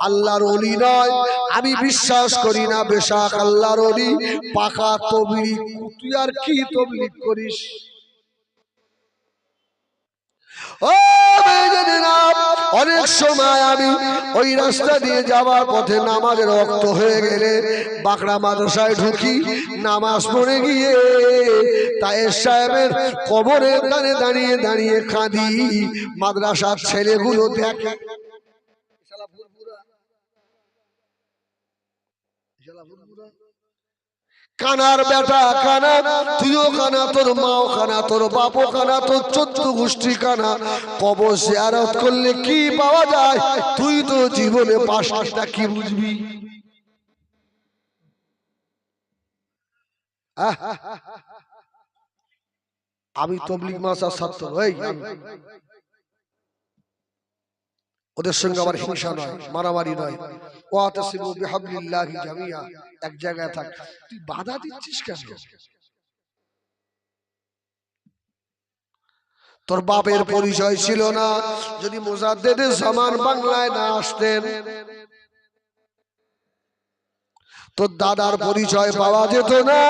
আল্লাহর ওলি নয়, আমি বিশ্বাস করি না বেশাক আল্লাহর ওলি। পাকা তবলিগ, তুই আর কি তবলিগ করিস? ও অনেক সময় আমি ওই রাস্তা দিয়ে যাওয়ার পথে নামাজের ওয়াক্ত হয়ে গেলে বাগড়া মাদ্রাসায় ঢুকি, নামাজ পড়ে গিয়ে তায়ের সাহেবের কবরের ধারে দাঁড়িয়ে দাঁড়িয়ে কাঁদি। মাদ্রাসার ছেলেগুলো দেখে, কানার বেটা কানা, তুইও কানা, তোর মাও কানা, তোর বাপও কানা, তোর 14 গোষ্ঠী কানা। কবর জিয়ারত করলে কি পাওয়া যায়? তুই তো জীবনে পাশটা কি বুঝবি? আমি তবলিগ মাসার ছাত্র, ওদের সঙ্গে আমার হিংসা নয়, মারামারি নয়। ওয়াতাসিমু বিহাবলিল্লাহি জামিয়া, এক জায়গায় থাক। তুই বাধা দিচ্ছিস কেন? তোর বাপের পরিচয় ছিল না, যদি মুজাদ্দেদে জামান বাংলায় না আসতেন, তোর দাদার পরিচয় পাওয়া যেত না।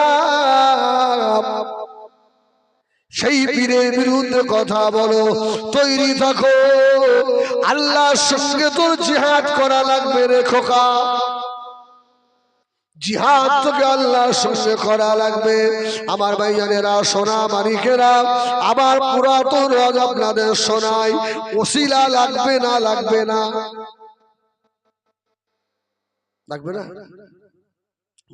সেই পীরের বিরুদ্ধে কথা বলো, তৈরি থাকো। আল্লাহর সঙ্গে তোর জিহাদ করা লাগবে রে খোকা। জিহাদ তোকে আল্লাহর সঙ্গে করা লাগবে। আমার ভাইজানেরা, সোনা মানিকেরা, আবার পুরাতন রাজ আপনাদের শোনাই, ওসিলা লাগবে না? লাগবে না? লাগবে না?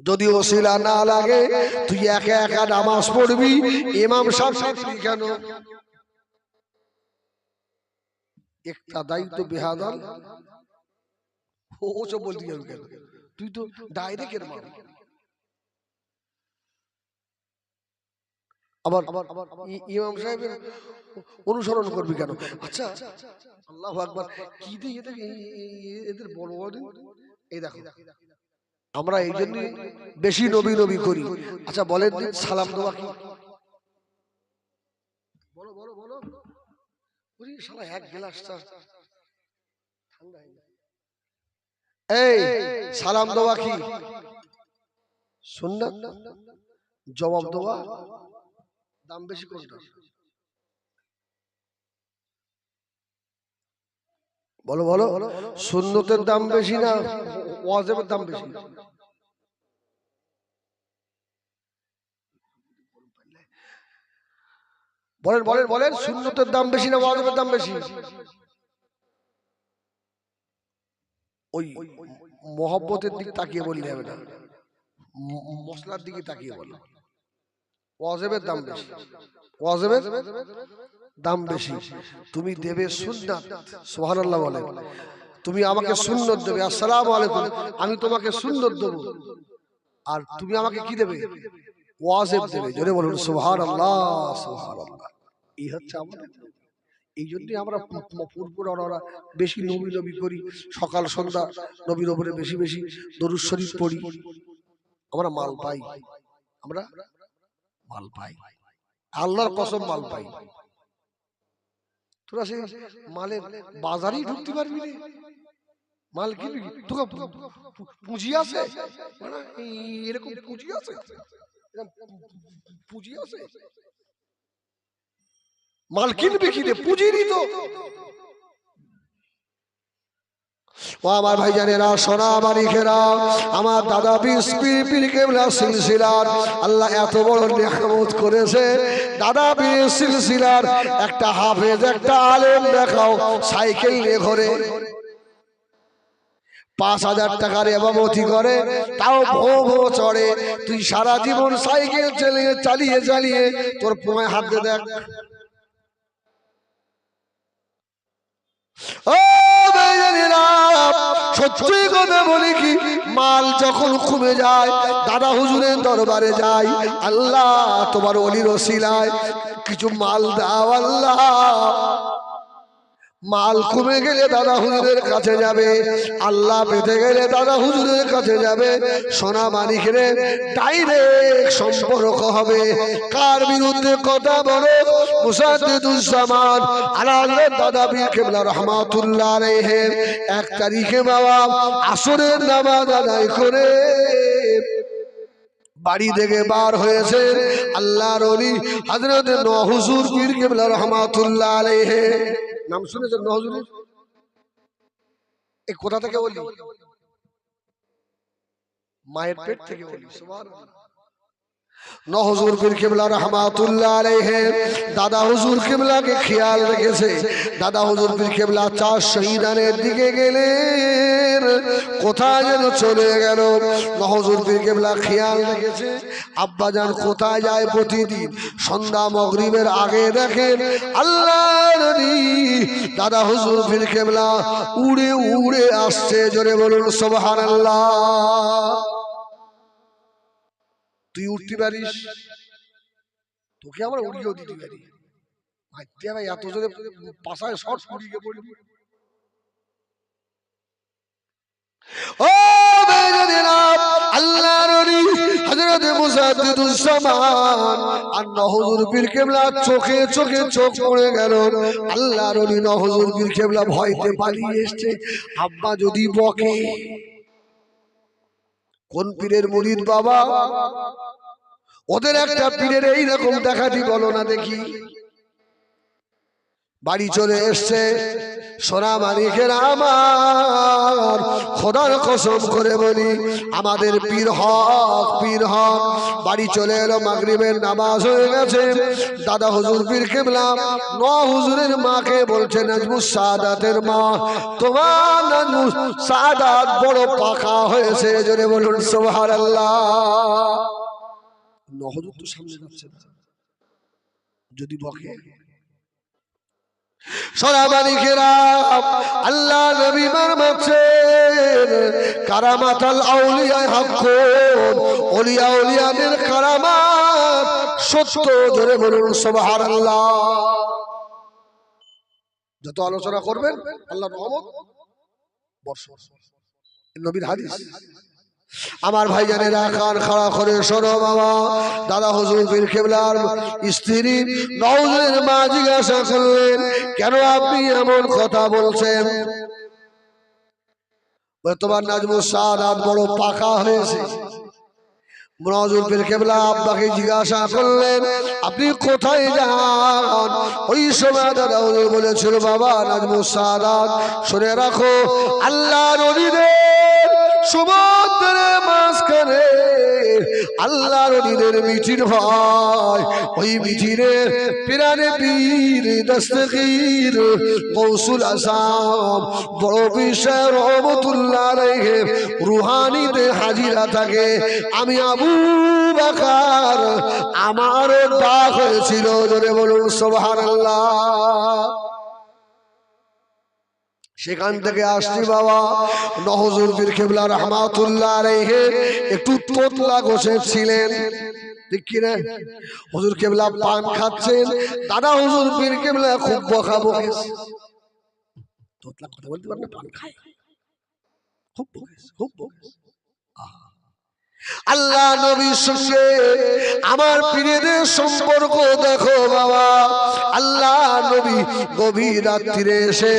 যদি ওসিলা না লাগে, তুই একা একা নামাজ পড়বি। ইমাম সাহেব কেন? একটা দায়িত্ব বেহাদাল ও সব বলতে যাবি কেন? তুই তো ডাইরেক্ট মার। আবার ইমাম সাহেবের অনুসরণ করবি কেন? আচ্ছা, আল্লাহু আকবার। কি দিয়ে এদের বড় বড় এই দেখো, আমরা এই জন্য বেশি নবী নবী করি। আচ্ছা বলেন, সালাম দেওয়া কি? বলো বলো বলো। ওরে শালা এক গ্লাসটা ঠান্ডা হয়ে যায়। এই সালাম দেওয়া কি সুন্নাত? জবাব দেওয়া দাম বেশি কোনটা? বলো বলো। সুন্নতের দাম বেশি না ওয়াজিবের দাম বেশি? বলেন বলেন বলেন, সুন্নতের দাম বেশি না ওয়াজিবের দাম বেশি? ওই মহব্বতের দিক তাকিয়ে বললে হবে না, মশলার দিকে তাকিয়ে বলো। ওয়াজিবের দাম বেশি, ওয়াজিবের দাম বেশি। তুমি দেবে সুন্নাত, সুবহানাল্লাহ বলেন। তুমি আমাকে সুন্নত দেবে, আসসালামু আলাইকুম, আমি তোমাকে সুন্নত দেব। আর তুমি আমাকে কি দেবে? ওয়াজিব দেবে। জোরে বলুন সুবহানাল্লাহ, সুবহানাল্লাহ। এই হচ্ছে আমাদের। এই জন্যই আমরা পূর্বরা বেশি নবী নবী করি, সকাল সন্ধ্যা নবীর উপরে বেশি বেশি দরুদ শরীফ পড়ি। আমরা মাল পাই, আমরা মাল পাই, আল্লাহর কসম মাল পাই। তোরা সেই মালের বাজারেই ঢুকতে পারবি না, মাল কিনবি, তোকে পুঁজি আছে, এরকম পুঁজি আছে, পুঁজি আছে, মাল কিনবি কিনে পুঁজিরই তো। ও আমার ভাইজানেরা, সোনা মানিকেরা, আমার দাদা পীর কেবলা সিলসিলার আল্লাহ এত বড় নিয়ামত করেছে। দাদা পীর সিলসিলার একটা হাফেজ, একটা আলেম দেখাও সাইকেল নিয়ে ঘরে 5,000 টাকার এবামতি করে, তাও ভো ভো চড়ে। তুই সারা জীবন সাইকেল চালিয়ে চালিয়ে তোর পোঁয় হাত দিয়ে দেখ। ও সত্যি কথা বলি কি, মাল যখন কমে যায়, দাদা হুজুরের দরবারে যাই, আল্লাহ তোমার ওলির ওসিলায় কিছু মাল দাও আল্লাহ। মাল কমে গেলে দাদা হুজুরের কাছে যাবে, আল্লাহ পেতে গেলে দাদা হুজুরের কাছে যাবে। সোনা মানিকের ডাইরেক্ট সম্পর্ক হবে। কার বিরুদ্ধে কথা বলে? মুসাদ্দিদুজ্জামান আলাদা দাদা পীর কেবলা রহমাতুল্লাহ আলাইহি 1 তারিখে বাবা আসরের নামাজ আদায় করে বাড়ি থেকে বার হয়েছে আল্লাহর ওলি হযরত নূহ হুজুর পীর কেবলা রহমাতুল্লাহ আলাইহি। নাম শুনেছেন নূহ হুজুর? এই কোথা থেকে বলি? মায়ের পেট থেকে বলি। সুবহানাল্লাহ। নূহ হুজুর পীর কেবলা রহমাতুল্লাহ আলাইহি দাদা হুজুর কেবলাকে খেয়াল রেখেছে। দাদা হুজুর পীর কেবলা 4 শহীদানের দিকে গেলেন, কোথায় যেন চলে গেল। নূহ হুজুর পীর কেবলা খেয়াল রেখেছে আব্বাজান কোথায় যায় প্রতিদিন। সন্ধ্যা মাগরিবের আগে দেখেন আল্লাহর নবী দাদা হুজুর পীর কেবলা উড়ে উড়ে আসছে। জোরে বলুন সুবহানাল্লাহ। তুই উঠতে পারিস, তোকে আমরা উড়িয়েও দিতে পারি। ভাই এত জোরে পাশায় শর্ট উড়িয়ে পড়বি। ও বেজদিনা আল্লাহর ওলি হযরত মুসাদ্দিদুজ্জামান আর নূহ হুজুর পীর কেবলা চোখে চোখে চোখ পড়ে গেল। আল্লাহর ওলি নূহ হুজুর পীর কেবলা ভয়তে পালিয়ে এসেছে। আব্বা যদি বকে, কোন পীরের মুরিদ বাবা? ওদের একটা পীরের এইরকম দেখাটি বলো না দেখি। বাড়ি চলে এসছে। সোনা মানিকের আমার খোদার কসম করে বলি আমাদের পীর হক, পীর হক। বাড়ি চলে এলো, মাগরিবের নামাজ হয়ে গেছে। দাদা হুজুর পীর কেবলা নূহ হুজুরের মাকে বলছে, নাজমুস সাদাতের মা, তোমার নাজমুস সাদাত বড় পাকা হয়েছে। জোরে বলুন সুবহানাল্লাহ। নূহ হুজুর তো সামনে যাচ্ছে না, যদি বকে। সোনা মানিকেরা আল্লাহ নবী মারমাচ্ছেন কারামাতাল আউলিয়া হাক্কুন, ওলিয়া ওলিয়াদের কারামাত সত্য। জোরে বলুন সুবহানাল্লাহ। যত আলোচনা করবেন আল্লাহর রহমত বর্ষণ। নবীর হাদিস। আমার ভাইজানেরা কান খাড়া করে শোনো বাবা। দাদা হুজুর পীর কেবলার স্ত্রী নূহ হুজুরের মা জিজ্ঞাসা করলেন, কেন আপনি এমন কথা বলছেন? তোমার নাজমুস সাদাত বড় পাকা হয়েছে। নূহ হুজুর পীর কেবলা আব্বাকে জিজ্ঞাসা করলেন, আপনি কোথায় যান? ওই সময় দাদা হুজুর বলেছিল, বাবা নাজমুস সাদাত শুনে রাখো, আল্লাহর ওলিদের সমুদ্রের মাঝখানে আল্লাহর ওলিদের মিটিং হয়। ওই মিটিংয়ে পিরানে পীর দস্তগীর গৌসুল আযম বড় বিষয় রহমাতুল্লাহ আলাইহি রুহানিতে হাজিরা থাকে। আমি আবু বকর আমারও ডাক হয়েছিল। জোরে বলুন সুবহানাল্লাহ। সেখান থেকে আসছি বাবা। নূহ হুজুর পীর কেবলা রহমাতুল্লাহ আলাইহি একটু তোতলা গোছের ছিলেন, ঠিক কি না? হুজুর কেবলা পান খাচ্ছেন, দাদা হুজুর পীর কেবলা খুব বকাবকি। তোতলা কথা বলতে পারে না, পান খায়, খুব বকেছে, খুব বকেছে। আল্লাহ নবীর সঙ্গে আমার পীরের সম্পর্ক দেখো বাবা। আল্লাহ নবী গভীর রাত্রিরে এসে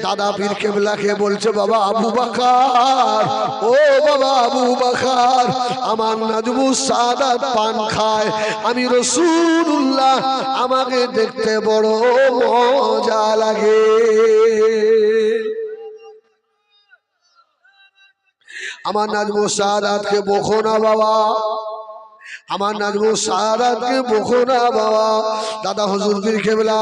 দাদা পীর কেবলাকে বলছে, বাবা আবু বকর, ও বাবা আবু বকর, আমার নাজমুস সাদাত পান খায়, আমি রাসূলুল্লাহ, আমাকে দেখতে বড় মজা লাগে। আমার নাজমুস সাদাতকে বকো না বাবা, আমার নাজমুস সাদাতকে বকো না বাবা। দাদা হুজুর পীর কেবলা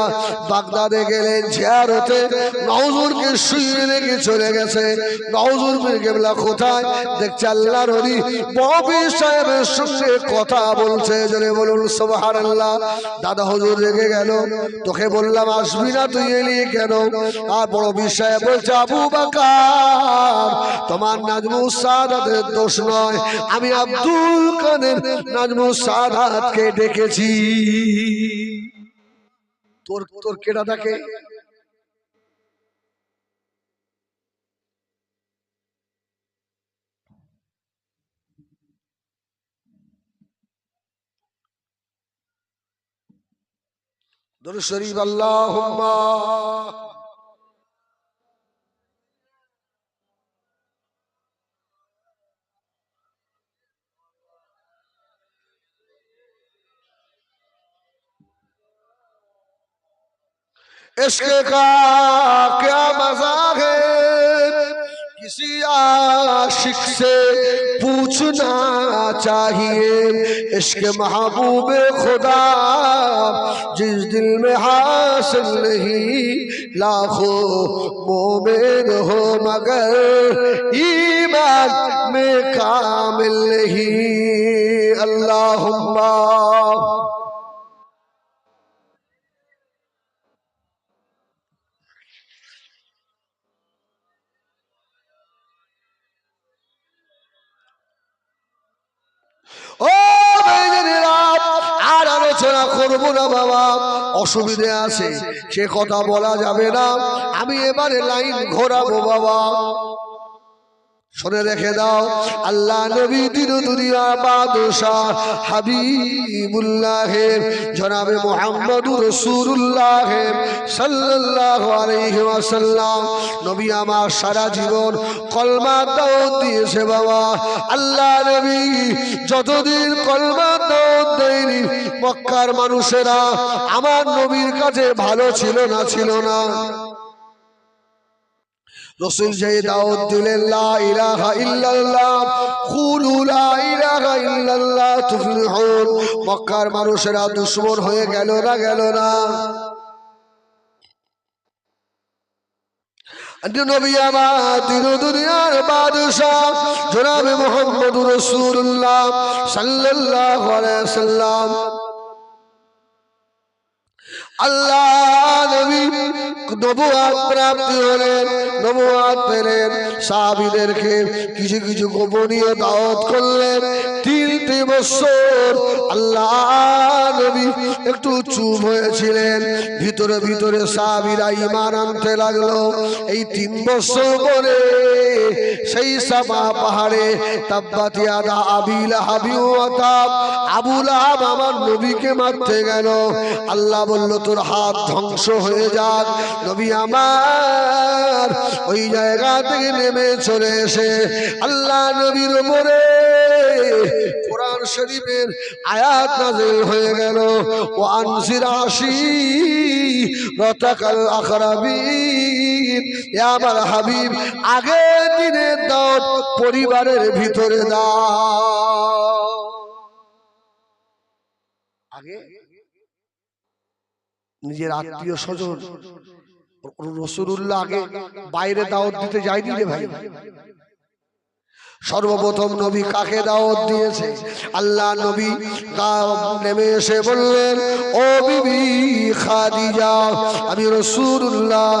বাগদাদে গেলেন জিয়ারতে, নূহ হুজুরকে শুইয়ে রেখে চলে গেছে। নূহ হুজুর পীর কেবলা কোথায়? দেখছে আল্লাহর ওলি ববি সাহেবের সঙ্গে কথা বলছে। জোরে বলুন সুবহানাল্লাহ। দাদা হুজুর রেগে গেল, তোকে বললাম আসবি না, তুই এলি কেন? আর বড় বিষয় বলছে, আবু বকর, তোমার নাজমুস সাদাতের দোষ নয়, আমি আব্দুল কাদের নাজমুস সাদাতকে ডেকেছি। তোর কেডা ডাকে? दुरूद शरीफ अल्लाहुम्मा इश्क का क्या मजा है किसी आशिक से पूछना चाहिए इश्क महबूब खुदा जिस दिल में हासिल नहीं लाखों मोमिन हो मगर ईमान में कामिल नहीं अल्लाहुम्मा ও ভাইজানেরা আর আলোচনা করব না বাবা অসুবিধা আছে সে কথা বলা যাবে না আমি এবারে লাইন ঘোরাবো বাবা শুনে রেখে দাও আল্লাহ নবী দিন দুনিয়ার বাদশাহ হাবিবুল্লাহ জনাবে মুহাম্মদুর রাসূলুল্লাহ সাল্লাল্লাহু আলাইহি ওয়াসাল্লাম নবী আমার সারা জীবন কলমা দাওয়াত দিয়েছে বাবা আল্লাহ নবী যতদিন কলমা দাওয়াত দেয়নি মক্কার মানুষেরা আমার নবীর কাছে ভালো ছিল না रसूल जय दाऊद दिलेन ला इलाहा इल्लल्लाह कुलू ला इलाहा इल्लल्लाह तुफलिहुन मक्कार मानुषेरा दुश्मन হয়ে গেল না नबी আমার দিন দুনিয়ার বাদশা জনাবে মুহাম্মদুর রাসূলুল্লাহ সাল্লাল্লাহু আলাইহি ওয়াসাল্লাম আল্লাহ নবী নবুয়ত প্রাপ্তি হলেন নবুয়ত পেলেন সাহাবীদেরকে কিছু গোপনীয় দাওয়াত করলেন 3 বছর আল্লাহ নবী একটু চুপ হয়েছিলেন ভিতরে সাহাবীরা ঈমান আনতে লাগলো এই 3 বছর পরে সেই সাফা পাহাড়ে তাব্বাত ইয়াদা আবি লাহাবি ওয়া তাব আবু লাহাব আমার নবীকে মারতে গেল আল্লাহ বলল তোর হাত ধ্বংস হয়ে যাক নবী আমার ওই জায়গা থেকে নেমে চলে এসে আল্লাহ নবীর উপরে কোরআন শরীফের আয়াত নাযিল হয়ে গেল ও আনজির আশীরাতাকাল আকরাবিন ইয়া আমার হাবিব আগে দিনের দাওয়াত পরিবারের ভিতরে দাও আগে নিজের আত্মীয় স্বজন রাসূলুল্লাহ আগে বাইরে দাওয়াত দিতে যায়নি রে ভাই সর্বপ্রথম নবী কাকে দাওয়াত দিয়েছে আল্লাহ নবী নেমে এসে বললেন ও বিবি খাদিজা আমি রাসূলুল্লাহ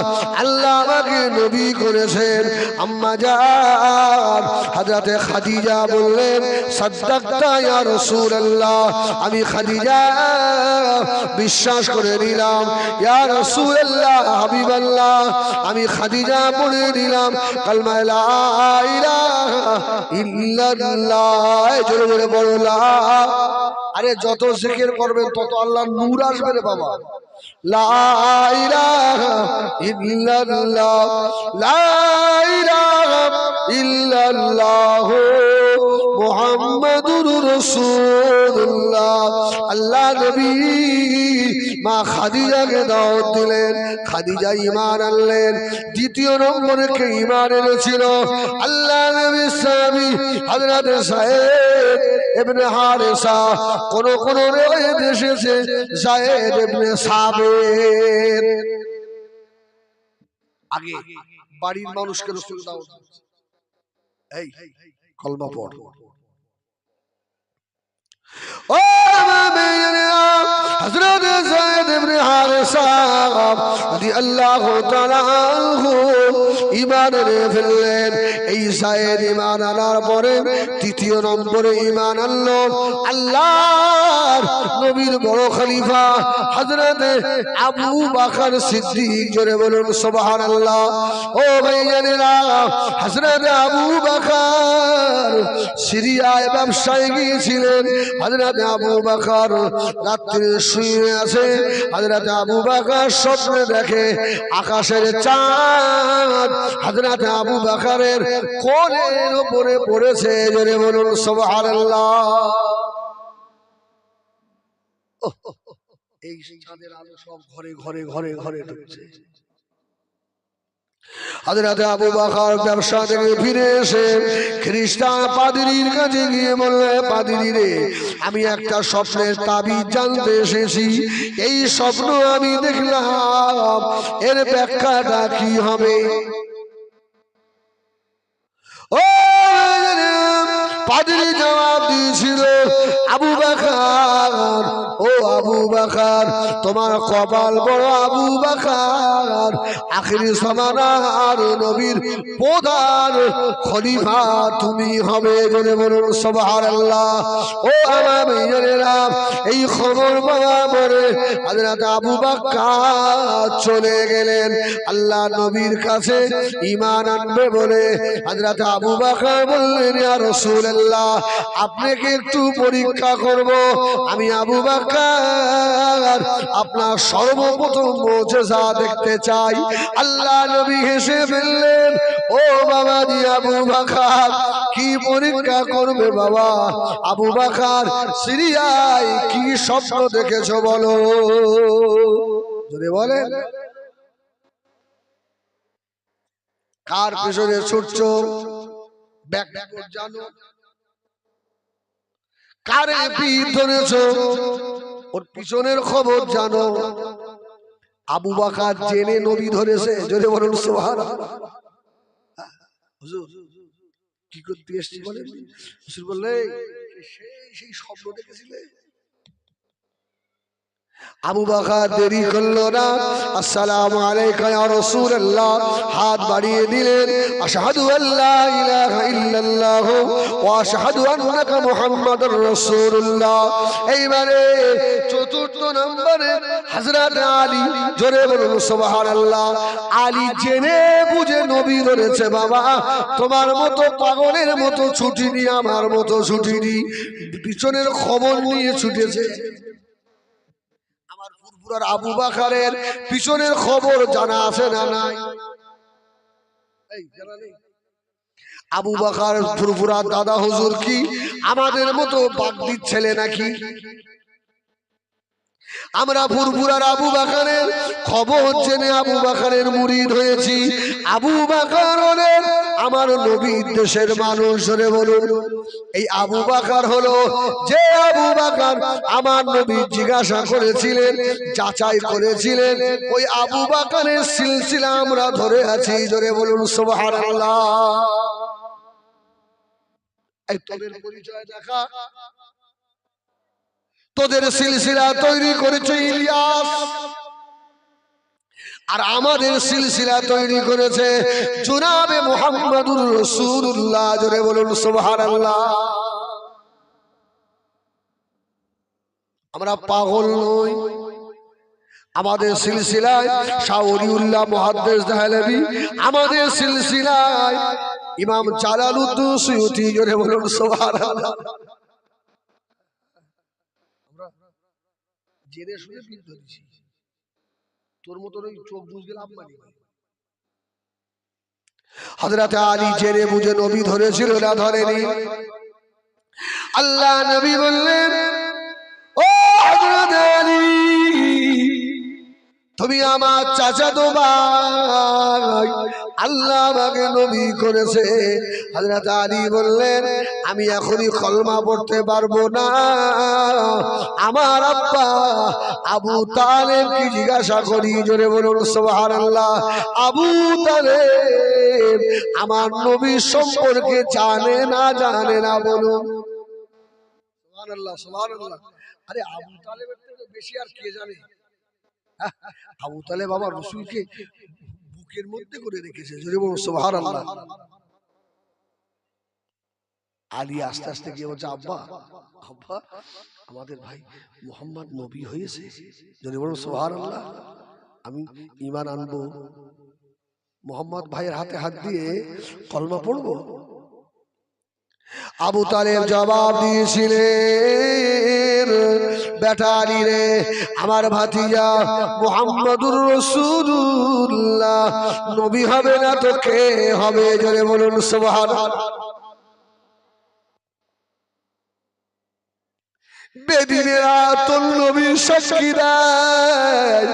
আল্লাহ আমাকে নবী করেছেন আম্মা জান হযরতে খাদিজা বললেন সাদ্দাকতা ইয়া রাসূলুল্লাহ আমি খাদিজা বিশ্বাস করে নিলাম ইয়া রাসূলুল্লাহ হাবিবাল্লাহ আমি খাদিজা পড়ে নিলাম কালমা লা ইলাহা ইল্লাল্লাহ জোরে জোরে বলো লা আরে যত জিকির করবেন তত আল্লাহর নূর আসবে রে বাবা লা ইলাহা ইল্লাল্লাহ লা ইলাহা ইল্লাল্লাহ মুহাম্মাদুর রাসূলুল্লাহ আল্লাহ নবী মা খাদিজাকে দাওয়াত দিলেন খাদিজা ঈমান আনলেন দ্বিতীয় নম্বরে কে ঈমান এনেছিল আল্লাহ নবীর সাহাবী হযরত যায়েদ ইবনে হারেসা কোন রিওয়ায়াতে এসেছে যায়েদ ইবনে সাবিত আগে বাড়ির মানুষকে রাসূল দাওয়াত এই কলমা পড় ও মুমিনিনা হযরত যায়েদ ইবনে হারেসা রাদিয়াল্লাহু তাআলা আনহু ঈমান এনে ফেললেন এই যায়েদ ঈমান আনার পরে তৃতীয় নম্বরে ঈমান আনলো আল্লাহর নবীর বড় খলিফা হযরত আবু বকর সিদ্দিক, জোরে বলুন সুবহানাল্লাহ। ও ভাইজানেরা, হযরত আবু বকর সিরিয়ায় ব্যবসায় গিয়েছিলেন। হযরত আবু বকর রাত্রে শুয়ে আছে। হযরত আবু বকর স্বপ্নে দেখে আকাশের চাঁদ হযরত আবু বকরের কোলের উপরে পড়েছে, জোরে বলুন সুবহানাল্লাহ। এই চাঁদের আলো সব ঘরে ঘরে ঘরে ঘরে ঢুকছে। হযরত আবু বকর ব্যবসা থেকে ফিরে এসে খ্রিস্টান পাদ্রীর কাছে গিয়ে বললেন, পাদ্রী রে, আমি একটা স্বপ্নের তাবিজ জানতে এসেছি। এই স্বপ্ন আমি দেখলাম, এর ব্যাখ্যাটা কি হবে? ও পাদ্রী জবাব দিয়েছিল, আবু বকর, ও আবু বকর, তোমার কপাল বড় আবু বকর, আখিরি জামানার নবীর প্রধান খলিফা তুমি হবে, জোরে বলুন সুবহানাল্লাহ। ও আমার ভাইয়েরা, এই খবর পাওয়া পরে হযরত আবু বকর চলে গেলেন আল্লাহ নবীর কাছে ঈমান আনবে বলে। হযরত আবু বকর বললেন, ইয়া রাসূলুল্লাহ, আপনাকে একটু পরীক্ষা করব। আমি আবু বকর আপনার সর্বপ্রথম মুজিজা দেখতে চাই। আল্লাহ নবী হেসে ফেললেন, ও বাবা জি আবু বকর, কি পরীক্ষা করবে বাবা? আবু বকর, সিরিয়ায় কি স্বপ্ন দেখেছো বলো? যদি বলেন কার পিছনে ছুটছো, ব্যাকগ্রাউন্ড জানো, কারে পিঠ ধরেছো, ওর পিছনের খবর জানো। আবু বকর জেনে নবী ধরেছে, যদি বলুন সুবহানাল্লাহ। হুজুর কি করতে এসেছি বলেন? হুজুর বললে সেই স্বপ্ন দেখেছিলে। আবু বকর দেরি করলো না, আসসালামু আলাইকা ইয়া রাসূলুল্লাহ হাত বাড়িয়ে দিলেন। আশহাদু আল্লা ইলাহা ইল্লাল্লাহ ওয়া আশহাদু আন্নাকা মুহাম্মাদুর রাসূলুল্লাহ। এইবারে চতুর্থ নম্বরে হযরত আলী, জোরে বলুন সুবহানাল্লাহ। আলী জেনে বুঝে নবী ধরেছে। বাবা, তোমার মতো পাগলের মতো ছুটিনি, আমার মতো ছুটিনি, পিছনের খবর নিয়ে ছুটেছে। আবু বকরের পিছনের খবর জানা আছে না নাই? আবু বকর ফুরফুরা দাদা হুজুর কি আমাদের মতো বাগদির ছেলে নাকি? আমরা ফুরফুরার আবু বকরের খবর জেনে আবু বকরের মুরিদ হয়েছি। আবু বকর হলেন আমার নবীর দেশের মানুষ, জোরে বলুন। এই আবু বকর হলো যে আবু বকর আমার নবী জিজ্ঞাসা করেছিলেন, যাচাই করেছিলেন, ওই আবু বকরের সিলসিলা আমরা ধরে আছি, জোরে বলুন সুবহানাল্লাহ। এই তোদের পরিচয় দেখা, তোদের সিলসিলা তৈরি করেছে ইলিয়াস, আর আমাদের সিলসিলা তৈরি করেছে জনাবে মুহাম্মাদুর রাসূলুল্লাহ, জোরে বলুন সুবহানাল্লাহ। আমরা পাগল নই। আমাদের সিলসিলায় শাহ ওলিউল্লাহ মুহাদ্দিস দেহলভী, আমাদের সিলসিলায় ইমাম জালালউদ্দিন সুয়ুতী, জোরে বলুন সুবহানাল্লাহ। জেনে শুনে পিঠ ধরেছি, তোর মতন ওই চোখ বুঝে লাভ মানি। হযরত আলী জেনে বুঝে নবী ধরেছিল না ধরেনি? আল্লাহ নবী বললেন, ও হযরত আলী, তুমি আমার চাচাতো ভাই, আল্লাহ আমাকে নবী করেছে। হযরত আলী বললেন, আমি এখনই কলমা পড়তে পারবো না, আমার আব্বা আবু তালেব কি জিজ্ঞাসা করি, জোরে বলুন সুবহানাল্লাহ। আবু তালেব আমার নবী সম্পর্কে জানে না, জানে না, বলুন সুবহানাল্লাহ সুবহানাল্লাহ। আরে আবু তালেবের থেকে বেশি আর কে জানে? আবু তালেব আমার রাসূলকে বুকের মধ্যে করে রেখেছে, জোরে বলুন সুবহানাল্লাহ। আলী আস্তে আস্তে গিয়ে বলছে, আব্বা আব্বা আমাদের ভাই মুহাম্মদ নবী হয়েছে, যদি বলুন সুবহানাল্লাহ, আমি ঈমান আনবো, মুহাম্মদ ভাইয়ের হাতে হাত দিয়ে কলমা পড়বো। আবু তালেব জবাব দিয়েছিলেন, বেটা আলী রে, আমার ভাতিজা মুহাম্মদুর রাসূলুল্লাহ নবী হবে না তো কে হবে, জোরে বলুন সুবহানাল্লাহ। বেদিনেরা তোর নবীর সাক্ষী দেয়,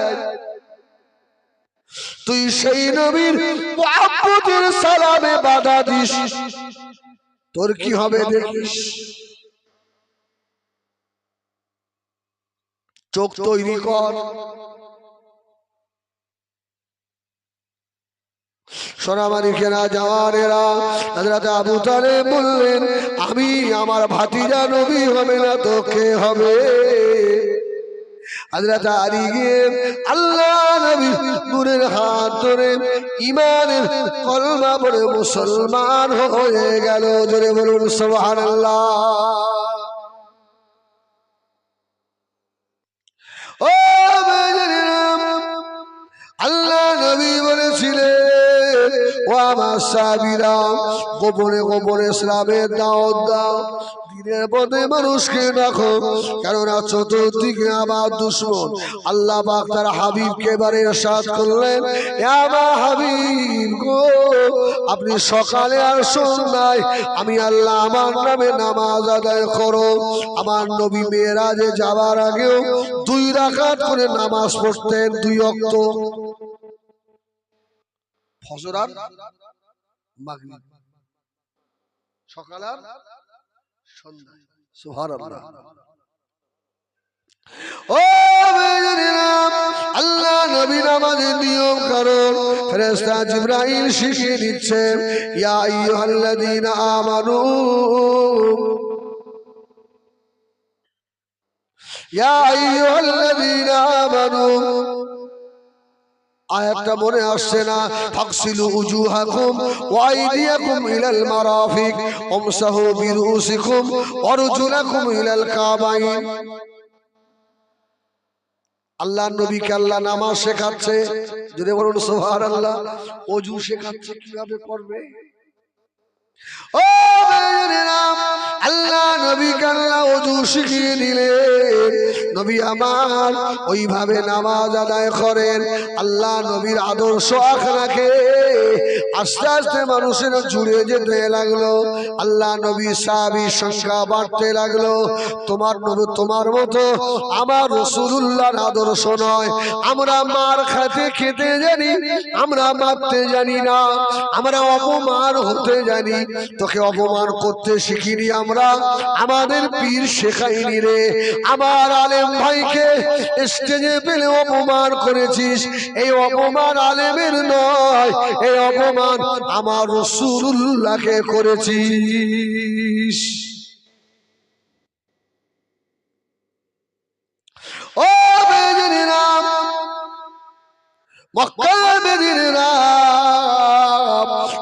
তুই সেই নবীর মুহাম্মদের সালামে বাধা দিস, তোর কি হবে দেখিস। চোখ তৈরি কর। সোনামানিকেরা জওয়ানেরা, হযরত আবু তালেব বললেন, আমি আমার ভাতিজা নবী হবে না তো কে হবে। হযরত আলী গিয়ে আল্লাহ নবী নূরের হাত ধরে ঈমানের কলমা পড়ে মুসলমান হয়ে গেল, জোরে বলুন সুবহানাল্লাহ। ও আল্লাহ নবী বলেছিলেন, ও আমার সাহাবীরা, গোপনে গোপনে ইসলামের দাওয়াত দাও, দিনের পথে মানুষকে রাখো, কেননা চতুর্দিকে আমার দুশমন। আল্লাহ পাক তার হাবিবকে এবারে ইরশাদ করলেন, হে আমার হাবিব গো, আপনি সকালে আর সন্ধ্যায় আমি আল্লাহ আমার নামে নামাজ আদায় করো। আমার নবী মেরাজে যাওয়ার আগেও 2 রাকাত করে নামাজ পড়তেন, 2 ওয়াক্ত, ফজর আর মাগরিব, সকাল আর সন্ধ্যায়। সুবহানাল্লাহ। ও আল্লাহ নবী নামাজের নিয়ম কারণ ফেরেশতা জিবরাইল শিখিয়ে দিচ্ছে, ইয়া আইয়ুহাল্লাযীনা আমানু, ইয়া আইয়ুহাল্লাযীনা আমানু, আয়াতটা মনে আসছে না, ফাগসিলু উজুহাকুম ওয়া আইদিয়াকুম ইলাল মারাফিক ওমসাহু বিরুসিকুম ওয়া রুজুলাকুম ইলাল কাবাইন। আল্লাহর নবীকে আল্লাহ নামাজ শেখাচ্ছে, যদি বলুন সুবহানাল্লাহ। ওযু শেখাচ্ছে কিভাবে করবে। ও আল্লাহ নবীকে আল্লাহ ওযু শিখিয়ে দিলেন, নবী আমার ওইভাবে নামাজ আদায় করেন। আল্লাহ নবীর আদর্শ আখড়াকে আস্তে আস্তে মানুষের জুড়ে যেতে লাগলো। আল্লাহ নবী সাহাবীর সংখ্যা বাড়তে লাগলো। তোমার নবী তোমার মতো আমার রাসূলুল্লাহর আদর্শ নয়। আমরা মার খেতে জানি, আমরা মারতে জানি না, আমরা অপমান হতে জানি, তোকে অপমান করতে শিখিনি আমরা, আমাদের পীর শেখায়নি রে। আমার আলেম ভাইকে স্টেজে পেলে অপমান করেছিস, এই অপমান আলেমের নয়, এই অপমান আমার রাসূলুল্লাহকে করেছিস। ও বেজনীরা, মক্কা মদিনা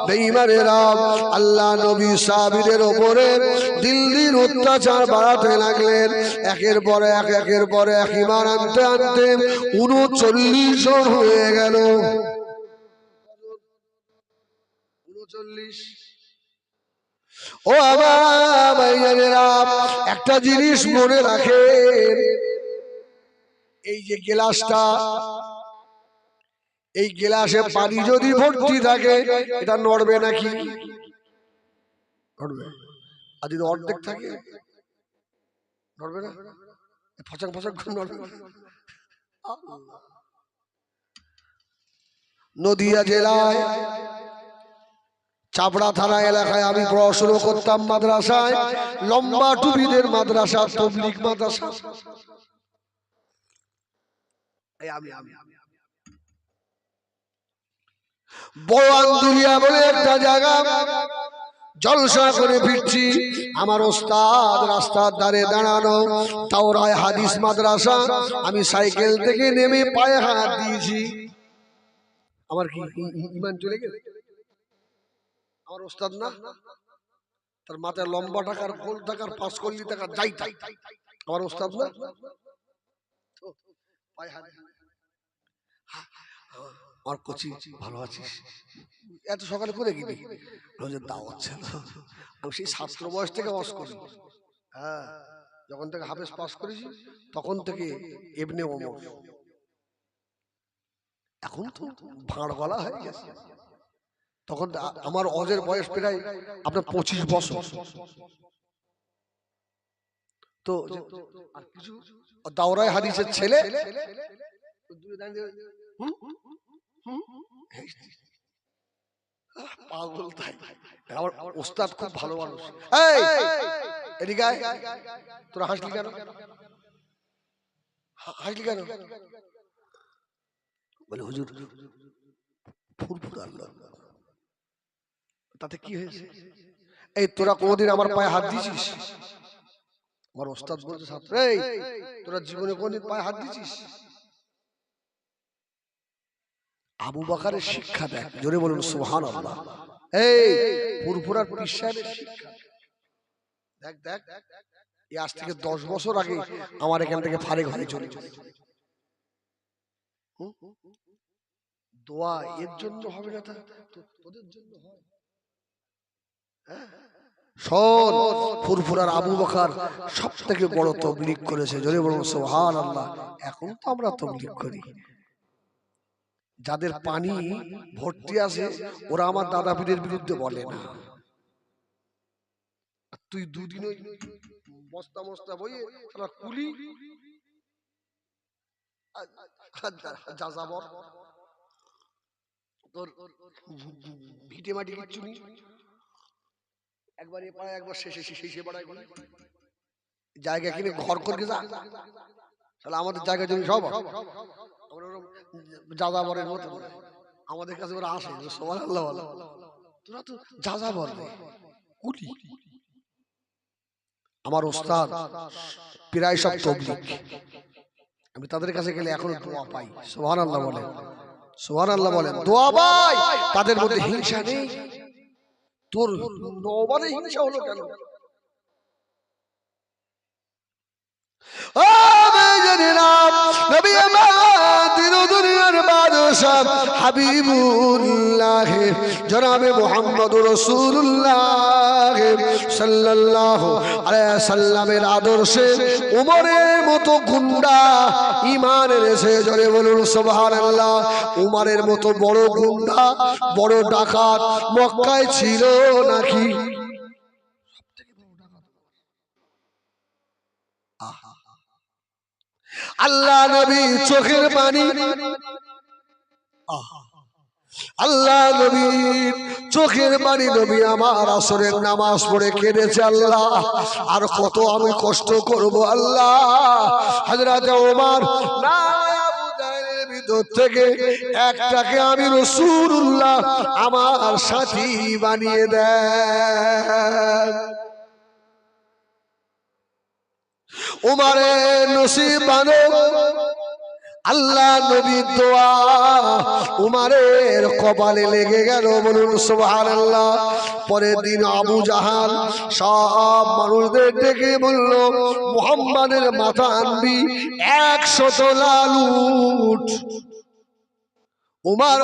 বেঈমানেরা আল্লাহ নবী সাহাবীদের উপরে দিল্লির অত্যাচার বাড়াতে লাগলেন। একের পর এক ঈমান আনতে আনতে 39 জন হয়ে গেল। 39। ও আমার ভাইজানেরা, একটা জিনিস মনে রাখেন, এই যে গ্লাসটা, এই গ্লাসে পানি যদি ভর্তি থাকে এটা নড়বে নাকি? নড়বে। আর যদি অর্ধেক থাকে নড়বে না, ফচাক ফচাক নড়বে। নদিয়া জেলায় চাপড়া থানা এলাকায় আমি পড়াশোনা করতাম মাদ্রাসায়, লম্বা টুপিদের মাদ্রাসা, তাবলীগ মাদ্রাসা। বড় আন্দুলিয়া বলে একটা জায়গা, জলসা করে ফিরছি, আমার ওস্তাদ রাস্তার ধারে দাঁড়ানো, তাওরায় হাদিস মাদ্রাসা। আমি সাইকেল থেকে নেমে পায়ে হাত দিয়েছি। আমার কি ঈমান চলে গেল? আমার ওস্তাদ না, তার মাথায় লম্বা টাকার গোল টাকার 5 কলি টাকা যাই তাই আমার ওস্তাদ না আর কচি ভালো আছিস এত সকালে করে গেলি দাওয়াত ছিল আমি সেই ছাত্র বয়স থেকে ওয়াজ করি হ্যাঁ যখন থেকে হাফেজ পাস করেছি তখন থেকে ইবনে ওমর এখন তো ভাঁড় গলা হয়ে গেছে তখন আমার ওয়াজের বয়স প্রায় আপনার 25 বছর তো আর কিছু দাওরায়ে হাদিসের ছেলে পাগল তাই আমার ওস্তাদ খুব ভালো মানুষ এই এদিকে আয় তোরা হাসলি কেন বলে হুজুর ফুরফুর আল্লাহ তাতে কি হয়েছে এই তোরা কোনদিন আমার পায়ে হাত দিছিস আমার ওস্তাদ বলছে ছাত্র এই তোরা জীবনে কোনদিন পায়ে হাত দিছিস আবু বকরের শিক্ষা দেখ জোরে বলুন সুবহানাল্লাহ এই ফুরফুরার পীর সাহেবের শিক্ষা দেখ দেখ এই আজ থেকে 10 বছর আগে আমার এখান থেকে ফারেক হয়ে চলে দোয়া এর জন্য হবে না তোদের জন্য হয় শোন ফুরফুরার আবু বকর সবথেকে বড় তাবলীগ করেছে জোরে বলুন সুবহানাল্লাহ এখন তো আমরা তাবলীগ করি যাদের পানি ভর্তি আছে ওরা আমার দাদা পীরের বিরুদ্ধে বলে না তুই দুদিন ওই বস্তা মস্তা বইয়ে সারা কুলি যাযাবর তোর ভিটে মাটি কিচ্ছু নেই একবার এ পাড়ায় একবার শেষে পাড়ায় জায়গা কিনে ঘর করে যা তাহলে আমাদের জায়গা জমি সব যাযাবরের মতো আমাদের কাছে ওরা আসে সুবহানাল্লাহ তোরা তো যাযাবর কুলি আমার ওস্তাদ প্রায় সব তাবলীগ আমি তাদের কাছে গেলে এখনো দোয়া পাই সুবহানাল্লাহ বলেন সুবহানাল্লাহ বলেন দোয়া পাই তাদের মধ্যে হিংসা নেই তোর নওবারে হিংসা হলো কেন নবী আমাদের দুনিয়ার বাদশা হাবিবুল্লাহ জনাবে মুহাম্মদুর রাসূলুল্লাহ সাল্লাল্লাহু আলাইহি সাল্লামের আদর্শে উমরের মতো গুন্ডা ঈমান এনেছে জোরে বলুন সুবহানাল্লাহ উমরের মতো বড় গুন্ডা বড় ডাকাত মক্কায় ছিল নাকি আল্লাহ নবী চোখের পানি আল্লাহ নবী চোখের পানি নবী আমার আসরের নামাজ পড়ে কেঁদেছে আল্লাহ আর কত আমি কষ্ট করব আল্লাহ হযরত ওমর না আবু জাহেলের ভিতর থেকে একটাকে আমি রাসূলুল্লাহ আমার সাথী বানিয়ে দেন উমরের নসিব বানো আল্লাহ নবীর দোয়া উমরের কপালে লেগে গেল বলুন সুবহানাল্লাহ পরের দিন আবু জাহাল সব মানুষদের ডেকে বলল মুহাম্মাদের মাথা আনবি 100 লাল উট উমর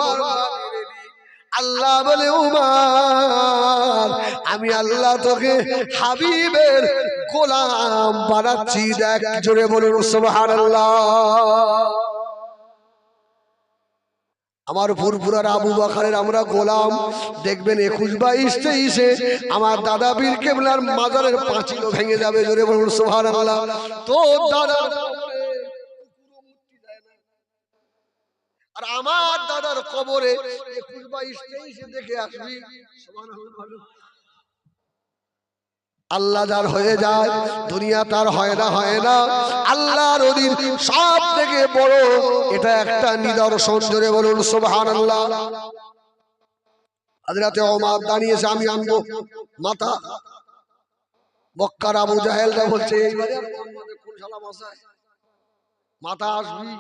আল্লাহ বলে উমর আমি আল্লাহ তোকে হাবিবের গোলাম বানাচ্ছি দেখ জোরে বলুন সুবহানাল্লাহ আমার ফুরফুরার আবু বকরের আমরা গোলাম দেখবেন 21-22-23 আমার দাদা পীর কেবলার মাজারের পাঁচিল ভেঙে যাবে জোরে বলুন সুবহানাল্লাহ তো দাদার আর আমার দাদার কবরে 21-22-23 দেখে আসবি সুবহানাল্লাহ আল্লাহ যার হয়ে যায় দুনিয়া তার হয় না আল্লাহর অধীন সব থেকে বড় এটা একটা নিদর্শন জোরে বলুন সুবহানাল্লাহ হযরত ওমর দাঁড়িয়েছে আমি আনবো মাথা মক্কার আবু জাহেলরা বলছে এইবারে আমাদের কোন শালা মাসায় মাথা আসবি।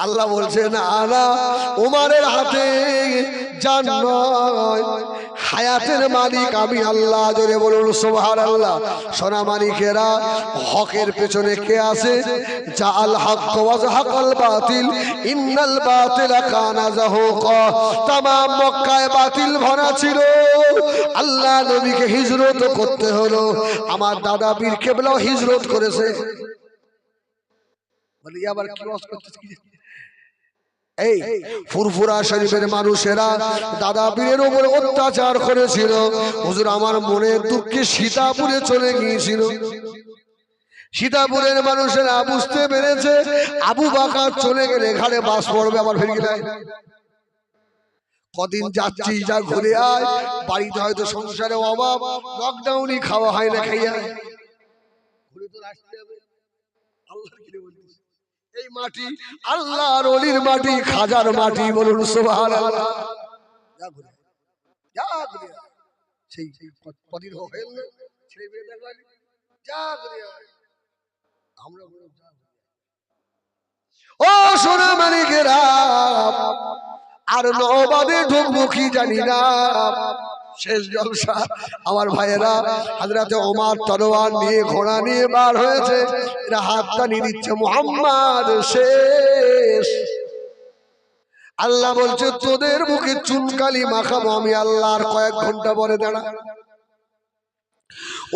আল্লাহ বলছে না না, ওমরের হাতে জান নয়, হায়াতের মালিক আমি আল্লাহ। জোরে বলুন সুবহানাল্লাহ। সোনা মালিকেরা, হকের পেছনে কে আছে? জাআল হক ওয়া যাহাকাল বাতিল ইন্নাল বাতিলা কানা যাহুকা। तमाम মক্কায় বাতিল ভরা ছিল। আল্লাহ নবীকে হিজরত করতে হলো। আমার দাদা পীর কেবলাও হিজরত করেছে। বলি আবার কি ওয়াজ করতেছ কি? এই ফুরফুরা শরীফের মানুষেরা দাদা পীরের উপর অত্যাচার করেছিল। হুজুর আমার মনের দুঃখে সীতাপুরে চলে গিয়েছিল। সীতাপুরের মানুষেরা বুঝতে পেরেছে আবু বকর চলে গেলে ঘাড়ে বাস পড়বে, আবার ফিরে গেলে কদিন যাচ্ছি যা ঘুরে আয়, বাড়িতে হয়তো সংসারে অভাব, লকডাউনই খাওয়া হয় না, খাইয়া ঘুরে তো আসতে হবে। আল্লাহ কি বলছিস? এই মাটি আল্লাহর ওলির মাটি, খাজার মাটি। বলুন সুবহানাল্লাহ। যা ঘুরে যা ঘুরে সেই কদিন হয়ে গেল ছেলে মেয়ে দেখলাম, যা ঘুরে আমরা ও সোনা মালিকেরা, আর নবাবে ঢুকবো কি জানি না। শেষ জলসা আমার ভাইয়েরা, হযরতে ওমর তলোয়ার নিয়ে ঘোড়া নিয়ে বার হয়েছে। এরা হাতটা নিয়ে দিচ্ছে, মুহাম্মদ শেষ। আল্লাহ বলছে তোদের মুখে চুনকালি মাখাবো আমি আল্লাহ। আর কয়েক ঘন্টা পরে দাঁড়া।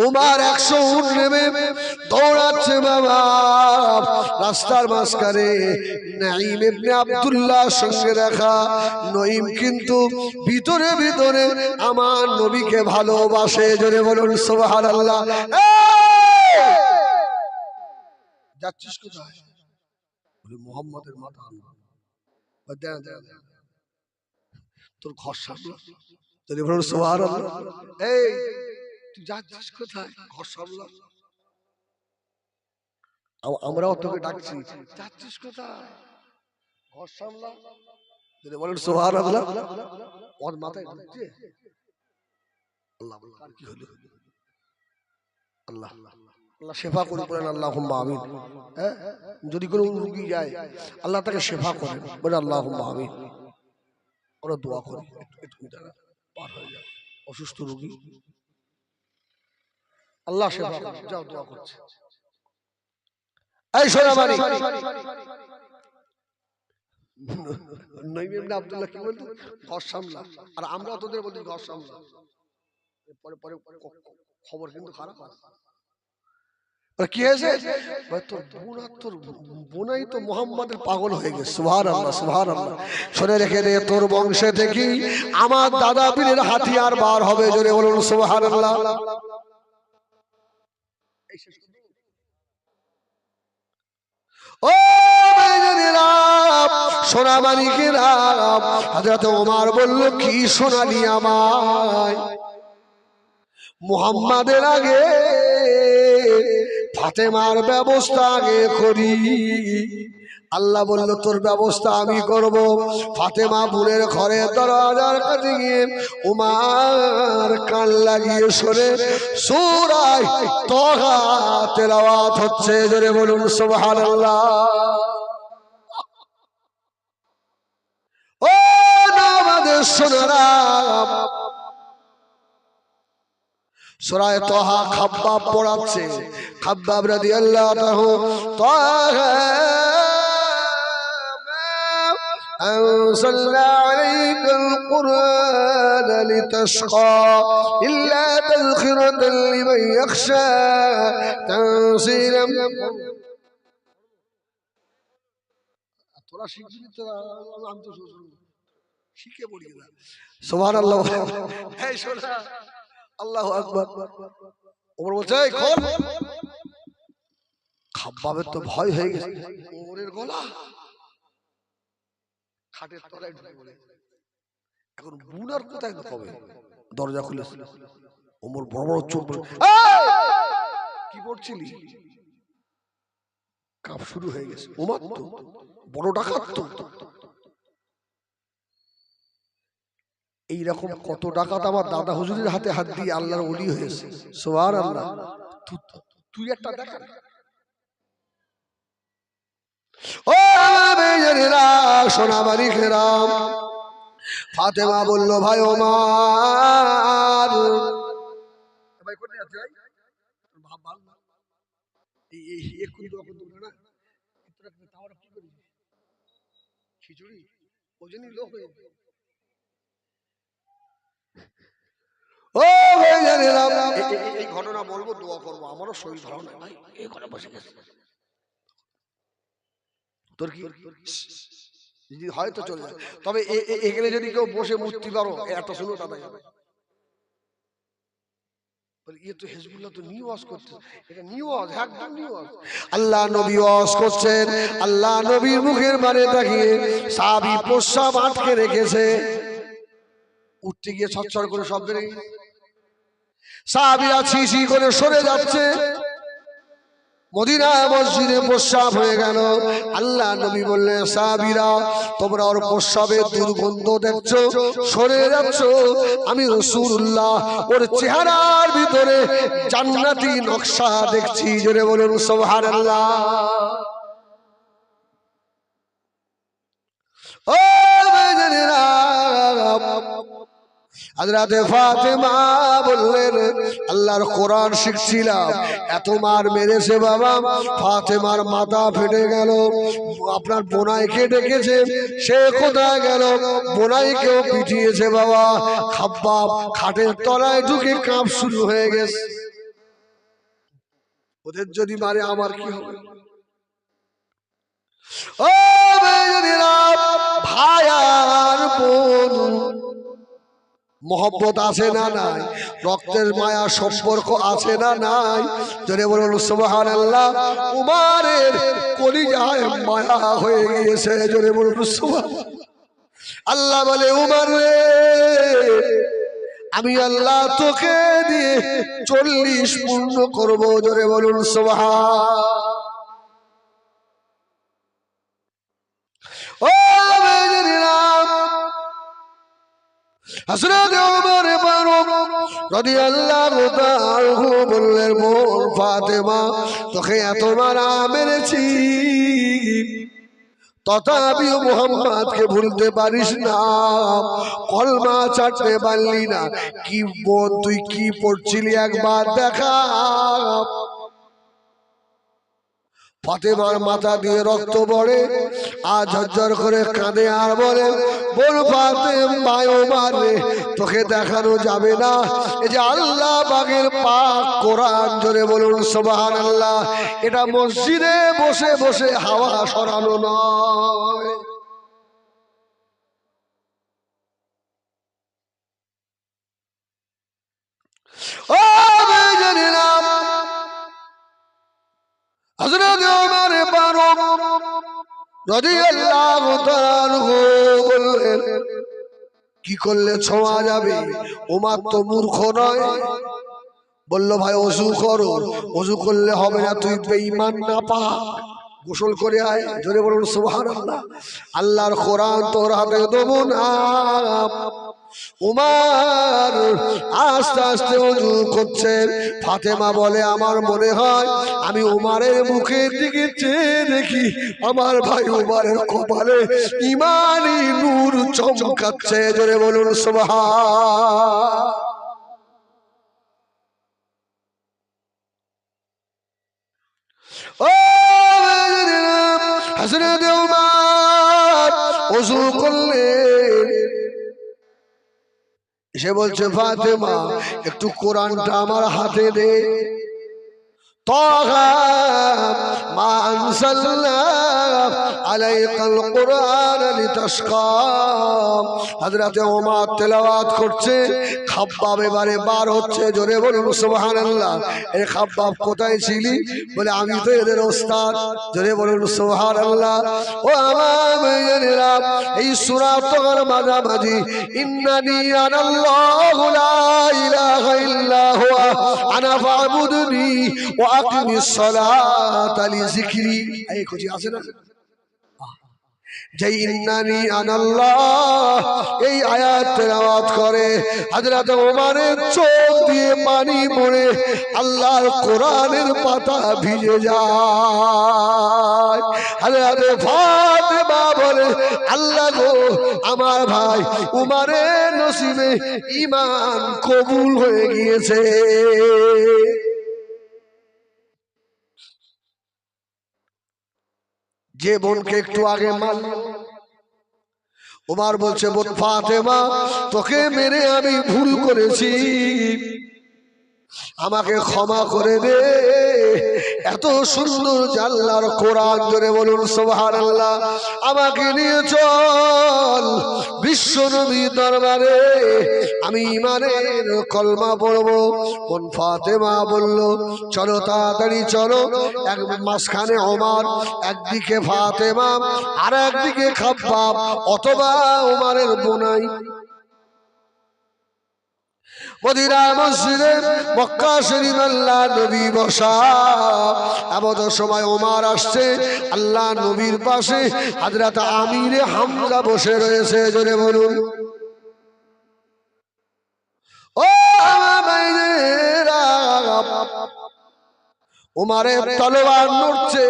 ওমর 100 উট নেমে দৌড়াচ্ছে বাবা রাস্তার মাঝখানে। নাঈম ইবনে আব্দুল্লাহ সঙ্গে দেখা। নঈম কিন্তু ভিতরে ভিতরে আমার নবীকে ভালোবাসে। জোরে বলুন সুবহানাল্লাহ। যাচ্ছিস কোথায়? বলে মুহাম্মাদের মাথা আনবো। তোর ঘর সামলা। জোরে বলুন সুবহানাল্লাহ। এই তুই যাচ্ছিস কোথায়? ঘর সামলা। আমরাও তোকে ডাকছি, যাচ্ছিস কোথায়? ঘর সামলা। যদি বলেন সুবহানাল্লাহ। ওর মাথায় ঢুকছে। আল্লাহ আর কি হলো? আল্লাহ আল্লাহ শেফা করে বলেন আল্লাহুম্মা আমিন। হ্যাঁ, যদি কোনো রোগী যায় আল্লাহ তাকে শেফা করেন, বলে আল্লাহুম্মা আমিন। ওরা দোয়া করে একটু দাঁড়া, পার হয়ে যাবে। অসুস্থ রোগী আল্লাহ শেফা করে, যাও দোয়া করছে। এই সোনা মানি নঈম ইবনে আব্দুল্লাহ কি বলতো? ঘর সামলা। আর আমরা তোদের বলি ঘর সামলা। পরে পরে খবর কিন্তু খারাপ আছে। কি হয়েছে? তোর বোনাই তো মুহাম্মাদের পাগল হয়ে গেছে। সুবহানাল্লাহ সুবহানাল্লাহ। শুনে রেখে দে, তোর বংশে থেকে আমার দাদা পীরের হাতিয়ার বার হবে। জোরে বলুন সুবহানাল্লাহ। ও সোনা মানিকেরা, হযরত ওমর বলল কি সোনালি আমায়? মুহাম্মাদের আগে ফাতেমার ব্যবস্থা আগে করি। আল্লাহ বলল তোর ব্যবস্থা আমি করব। ফাতেমা বোনের ঘরে দরজার কাছে গিয়ে ওমর কান লাগিয়ে শুনে সূরা তাহা তেলাওয়াত হচ্ছে। জোরে বলুন সুবহানাল্লাহ। ও আমাদের সোনারা, সূরা তাহা খাব্বাব পড়াচ্ছে। খাব্বাব রাদিয়াল্লাহু তাআলা তাহা أنزلنا عليك القرآن لتشقى إلا تذكرة لمن يخشى تنزيلا সুবহানাল্লাহ। এই শোনা, আল্লাহু আকবার। ওমর বলছে খাব্বাবের তো ভয় হয়ে গেছে। ওমরের গলা খাটের তলায় ঢুকে পড়ে। এখন বুনার কোথায় কবে? দরজা খুলেছে। ওমর বড় বড় চোখ বলে কি পড়ছিলি? কাপ শুরু হয়ে গেছে। ওমর তো বড় ডাকাত তো। এইরকম কত ডাকাত আমার দাদা হুজুরের হাতে হাত দিয়ে আল্লাহর ওলি হয়েছে। সুবহানাল্লাহ। তুই একটা দেখা সোনাবাড়ি খেরাম ফাতেমা বলল ভাই ওমর ভাই কোথায় আছে ভাই ভাব ভালো না এই এখন তো না তোরা তাওয়ার কি করিস খিচুড়ি ওজনই লোক হয়ে ও ভাই জানেলাম এই ঘটনা বলবো দোয়া করবো আমারও শরীর ভালো না ভাই এই ঘরে বসে গেছে তোর কি যদি হয় তো চলে যায় তবে এখানে যদি কেউ বসে মূর্তি পারো এত শুনো তা যাবে আল্লাহ নবী ওয়াজ করছেন আল্লাহ নবীর মুখের মানে তাকিয়ে সাহাবী প্রস্রাব আটকে রেখেছে উঠতে গিয়ে ছটছট করে শব্দ নেই সাহাবীরা ছিছি করে সরে যাচ্ছে মদিনা মসজিদে প্রস্রাব হয়ে গেল আল্লাহ নবী বললেন সাহাবীরা তোমরা ওর প্রস্রাবের দুর্গন্ধ দেখছো সরে যাচ্ছ আমি রাসূলুল্লাহ ওর চেহারার ভিতরে জান্নাতি নকশা দেখছি জোরে বলুন সুবহানাল্লাহ ও বেজনেরা হযরত ফাতেমা বললেন আল্লাহর কোরআন শিখছিলাম এত মার মেরেছে বাবা ফাতেমার মাথা ফেটে গেল আপনার বোনাইকে ডেকেছে সে কোথায় গেল বোনাইকেও পিটিয়েছে বাবা খাব্বাব খাটের তলায় ঢুকে কাঁপ শুরু হয়ে গেছে ওদের যদি মারে আমার কি হবে ও ভাই আর বোন मोहब्बत आछे ना नाई रक्तेर माया सम्पर्क आछे ना नाई जने बोलुन सुबहानाल्लाह उमारेर कलिजाय माया हये गियेछे जने बोलुन सुबहानाल्लाह अल्लाह बोले उमर रे आमी अल्लाह तोके दिए 40 पूर्ण करब जने बोलुन सुबहानाल्लाह ओ मेरे हज़रत उमर फारूक রাদিয়াল্লাহু তাআলা বললেন মোর ফাতেমা তোকে এত মারা মেরেছি তথাপি মুহাম্মদকে ভুলতে পারিস না কলমা চাটতে পারলি না কি বোন তুই কি পড়ছিলি একবার দেখা ফাতেমার মাথা দিয়ে রক্ত পড়ে আর ঝরঝর করে কাঁদে আর বলে বল ফাতেমা ওমর রে তোকে দেখানো যাবে না এই যে আল্লাহ পাকের পাক কোরআন জোরে বলুন সুবহানাল্লাহ এটা মসজিদে বসে বসে হাওয়া সরানো নয় ও বেজনেরা हज़रत उमर फारूक রাদিয়াল্লাহু তাআলা বললেন কি করলে ছোঁয়া যাবে ওমর তো মূর্খ নয় বলল ভাই ওযু করো ওযু করলে হবে না তুই বেঈমান না পাক গোসল করে আয় জোরে বলুন সুবহানাল্লাহ আল্লাহর কোরআন তোর হাতে দেব না উমর আস্তে আস্তে ওযু করছে ফাতেমা বলে আমার মনে হয় আমি উমরের মুখের দিকে চেয়ে দেখি আমার ভাই উমরের কপালে ঈমানি নূর চমকাচ্ছে জোরে বলুন সুবহান ও হযরত উমর ওযু করলেন এসে বলছে ফাতেমা একটু কোরআনটা আমার হাতে দে তাহা মা আনসালনা আলাইকাল কোরআন লিতাশকা হযরত ওমর তেলাওয়াত করছে খাব্বাব এবারে বার হচ্ছে জোরে বলুন সুবহানাল্লাহ এই খাব্বাব কোথায় ছিলি বলে আমি তো এদের ওস্তাদ জোরে বলুন সুবহানাল্লাহ ও আমার ভাইয়েরা এই সূরা তোর মাঝামাঝি ইন্নানি আনাল্লাহু লা ইলাহা ইল্লা হুয়া আনা ফাবুদনি ওয়া আকিমিস সালাতা লিযিকরি এই খুঁজি আছে না যে ইন্নানি আনাল্লাহ এই আয়াত তেলাওয়াত করে হযরত ওমরের চোখ দিয়ে পানি পড়ে আল্লাহর কোরআনের পাতা ভিজে যায়। হযরত ফাতেমা বলে, আল্লাহ গো, আমার ভাই উমরের নসিবে ঈমান কবুল হয়ে গিয়েছে। যে বোনকে একটু আগে মারল, ওমর বলছে, বোন ফাতেমা, তোকে মেরে আমি ভুল করেছি, আমাকে ক্ষমা করে দে। এত সুন্দর আল্লাহর কোরআন, জোরে বলুন সুবহানাল্লাহ। আমাকে নিয়ে চল বিশ্ব নবী দরবারে, আমি ঈমানের কলমা পড়বো। বোন ফাতেমা বলল, চলো তাড়াতাড়ি চলো। এক মাঝখানে ওমর, একদিকে ফাতেমা, আর একদিকে খাব্বাব অথবা ওমরের বোনাই। মদিনা মসজিদে মক্কা শরীফ আল্লাহ নবী বসা, এমন সময় ওমর আসছে, আল্লাহ নবীর পাশে হযরত আমিরে হামজা বসে রয়েছে। জোরে বলুন, ও ভাইরা, ওমরের তলোয়ার নড়ছে।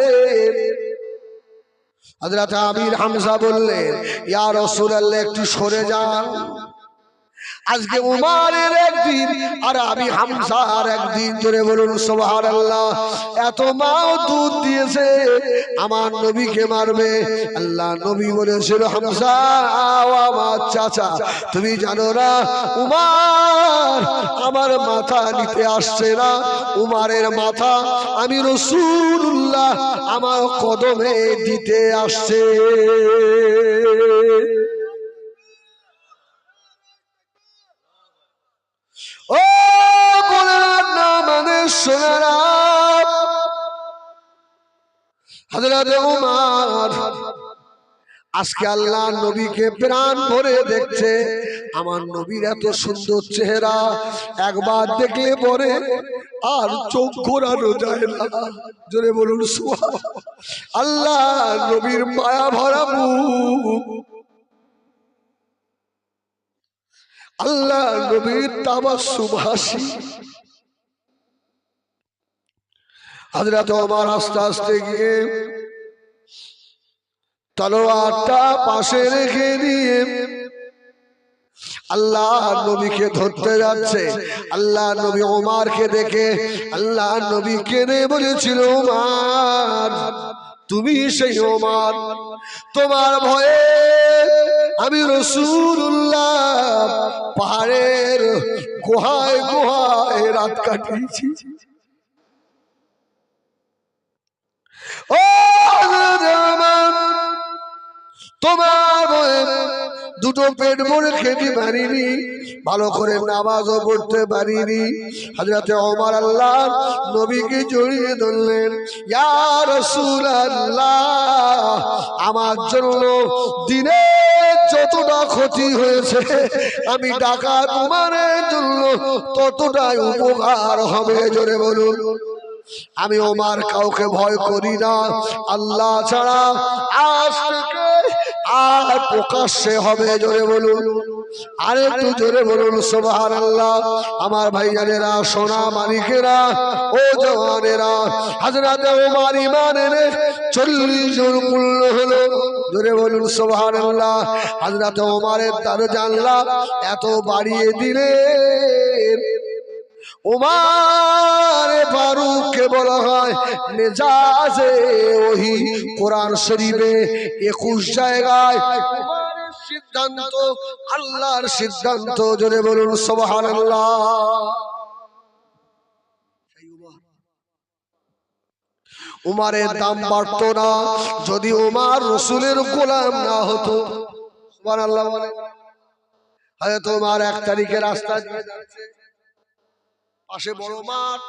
হযরত আমির হামজা বললেন, ইয়া রাসূলুল্লাহ, একটু সরে যান, আজকে উমারের একদিন আর আমি হামজার একদিন। জোরে বলুন সুবহানাল্লাহ। এত মাও দুধ দিয়েছে, আমার নবীকে মারবে। আল্লাহ নবী বলেছিল, হামজা আমার চাচা, তুমি জানো না উমার আমার মাথা নিতে আসছে না, উমারের মাথা আমি রাসূলুল্লাহ আমার কদমে দিতে আসছে। ও বলেন না মানে সোনারা, হযরত ওমর আজকে আল্লাহ নবীকে প্রাণ ভরে দেখছে। আমার নবীর এত সুন্দর চেহারা, একবার দেখলে পরে আর চোখ ঘোরানো যায় না। জোরে বলুন সুবহানাল্লাহ। আল্লাহ নবীর মায়া ভরা মুখ, আল্লাহ নবীর তাবাসসুম হাসি। হযরত ওমর আস্তে আস্তে গিয়ে তলোয়ারটা পাশে রেখে দিয়ে আল্লাহ নবীকে ধরতে যাচ্ছে। আল্লাহ নবী ওমরকে দেখে আল্লাহ নবী কেঁদে বলেছিল, ওমর, তুমি সেই ওমর, তোমার ভয়ে আমি রাসূলুল্লাহ পাহাড়ের গুহায় গুহায় রাত কাটিয়েছি। ও তোমার ভয়ে দুটো পেট ভরে খেতে পারিনি, ভালো করে নামাজও পড়তে পারিনি। হযরত ওমর আল্লাহ নবীকে জড়িয়ে ধরলেন, ইয়া রাসূলুল্লাহ, আমার জন্য দিনে যতটা ক্ষতি হয়েছে, আমি ডাকাত ওমরের জন্য ততটাই উপকার হবে। জোরে বলুন, আমি ওমর কাউকে ভয় করি না, আল্লাহ ছাড়া। আজ থেকে আর প্রকাশ্যে হবে। জোরে বলুন, আরে একটু জোরে বলুন সুবহানাল্লাহ। আমার ভাইজানেরা, সোনা মালিকেরা, ও জওয়ানেরা, হযরত ওমর ঈমানের 40 জন পূর্ণ হলো। জোরে বলুন সুবহানাল্লাহ। হযরত ওমরের দরজা আল্লাহ এত বাড়িয়ে দিলেন, ওমর ফারুককে বলা হয় মেজাজে ওহী। কোরআন শরীফে 21 জায়গায় ওমরের সিদ্ধান্ত আল্লাহর সিদ্ধান্ত। জোরে বলুন সুবহানাল্লাহ। উমরের দাম বাড়তো না যদি উমর রাসূলের গোলাম না হতো। সুবহানাল্লাহ বলে। হযরত উমর 1 তারিখে রাস্তা দিয়ে যাচ্ছে, পাশে বড় মাঠ,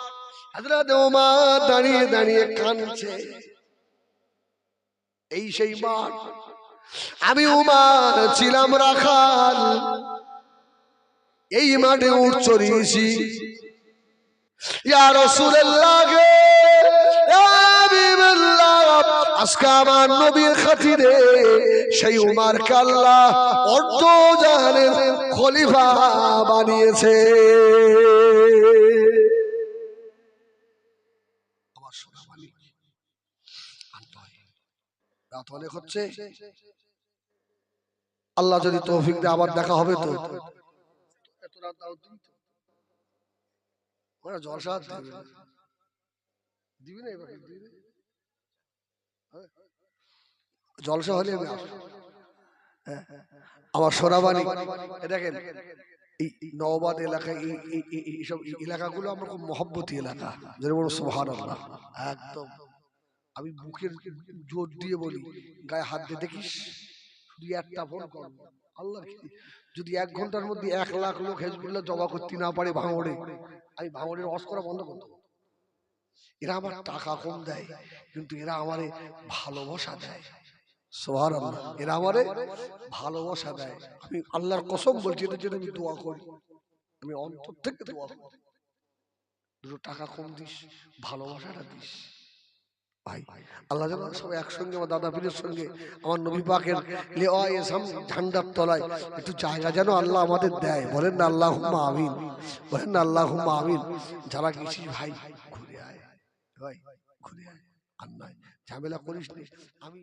হযরত ওমর দাঁড়িয়ে দাঁড়িয়ে কাঁদছে। এই সেই মাঠ, আমি ওমর ছিলাম রাখাল, এই মাঠে উট চড়িয়েছি। ইয়া রাসূলুল্লাহ, আজকে আমার নবীর খাতিরে সেই উমারকে আল্লাহ অর্ধ জাহানের খলিফা বানিয়েছে। আমার সোনা মালিক রাত অনেক হচ্ছে, আল্লাহ যদি তৌফিক দেয় আবার দেখা হবে তো। এত রাত দাও ওরা জলসা দিবি না, এবার জলসা হলে আমার সোনাবাড়ি দেখেন এই নওবাদ এলাকায় এইসব এলাকাগুলো আমার খুব মহব্বতী এলাকা, যেটা বড় সুবহানাল্লাহ। একদম আমি বুকের জোর দিয়ে বলি, গায়ে হাত দিয়ে দেখিস, শুধু একটা ফোন কর আল্লাহ, যদি 1 ঘন্টার মধ্যে 1 লাখ লোক হিজবুল্লাহ জমা করতে না পারে ভাঙড়ে, আমি ভাঙড়ের ওয়াজ করা বন্ধ করব। এরা আমার টাকা কম দেয়, কিন্তু এরা আমারে ভালোবাসা দেয়। সুবহানাল্লাহ, এরা আমারে ভালোবাসা দেয়। আমি আল্লাহর কসম বলছি, এদের জন্য আমি দোয়া করি, আমি অন্তর থেকে দোয়া করি, 2 টাকা কম দিস, ভালোবাসাটা দিস ভাই। আল্লাহ যেন সবাই একসঙ্গে আমার দাদা পীরের সঙ্গে আমার নবী পাকের লিওয়ায়ে ঝান্ডার তলায় একটু জায়গা যেন আল্লাহ আমাদের দেয়। বলেন না আল্লাহুম্মা আমিন, বলেন না আল্লাহুম্মা আমিন। যারা গেছিস ভাই ঘুরে আয়, ভাই ঘুরে আয়, আর নয় ঝামেলা করিস নি। আমি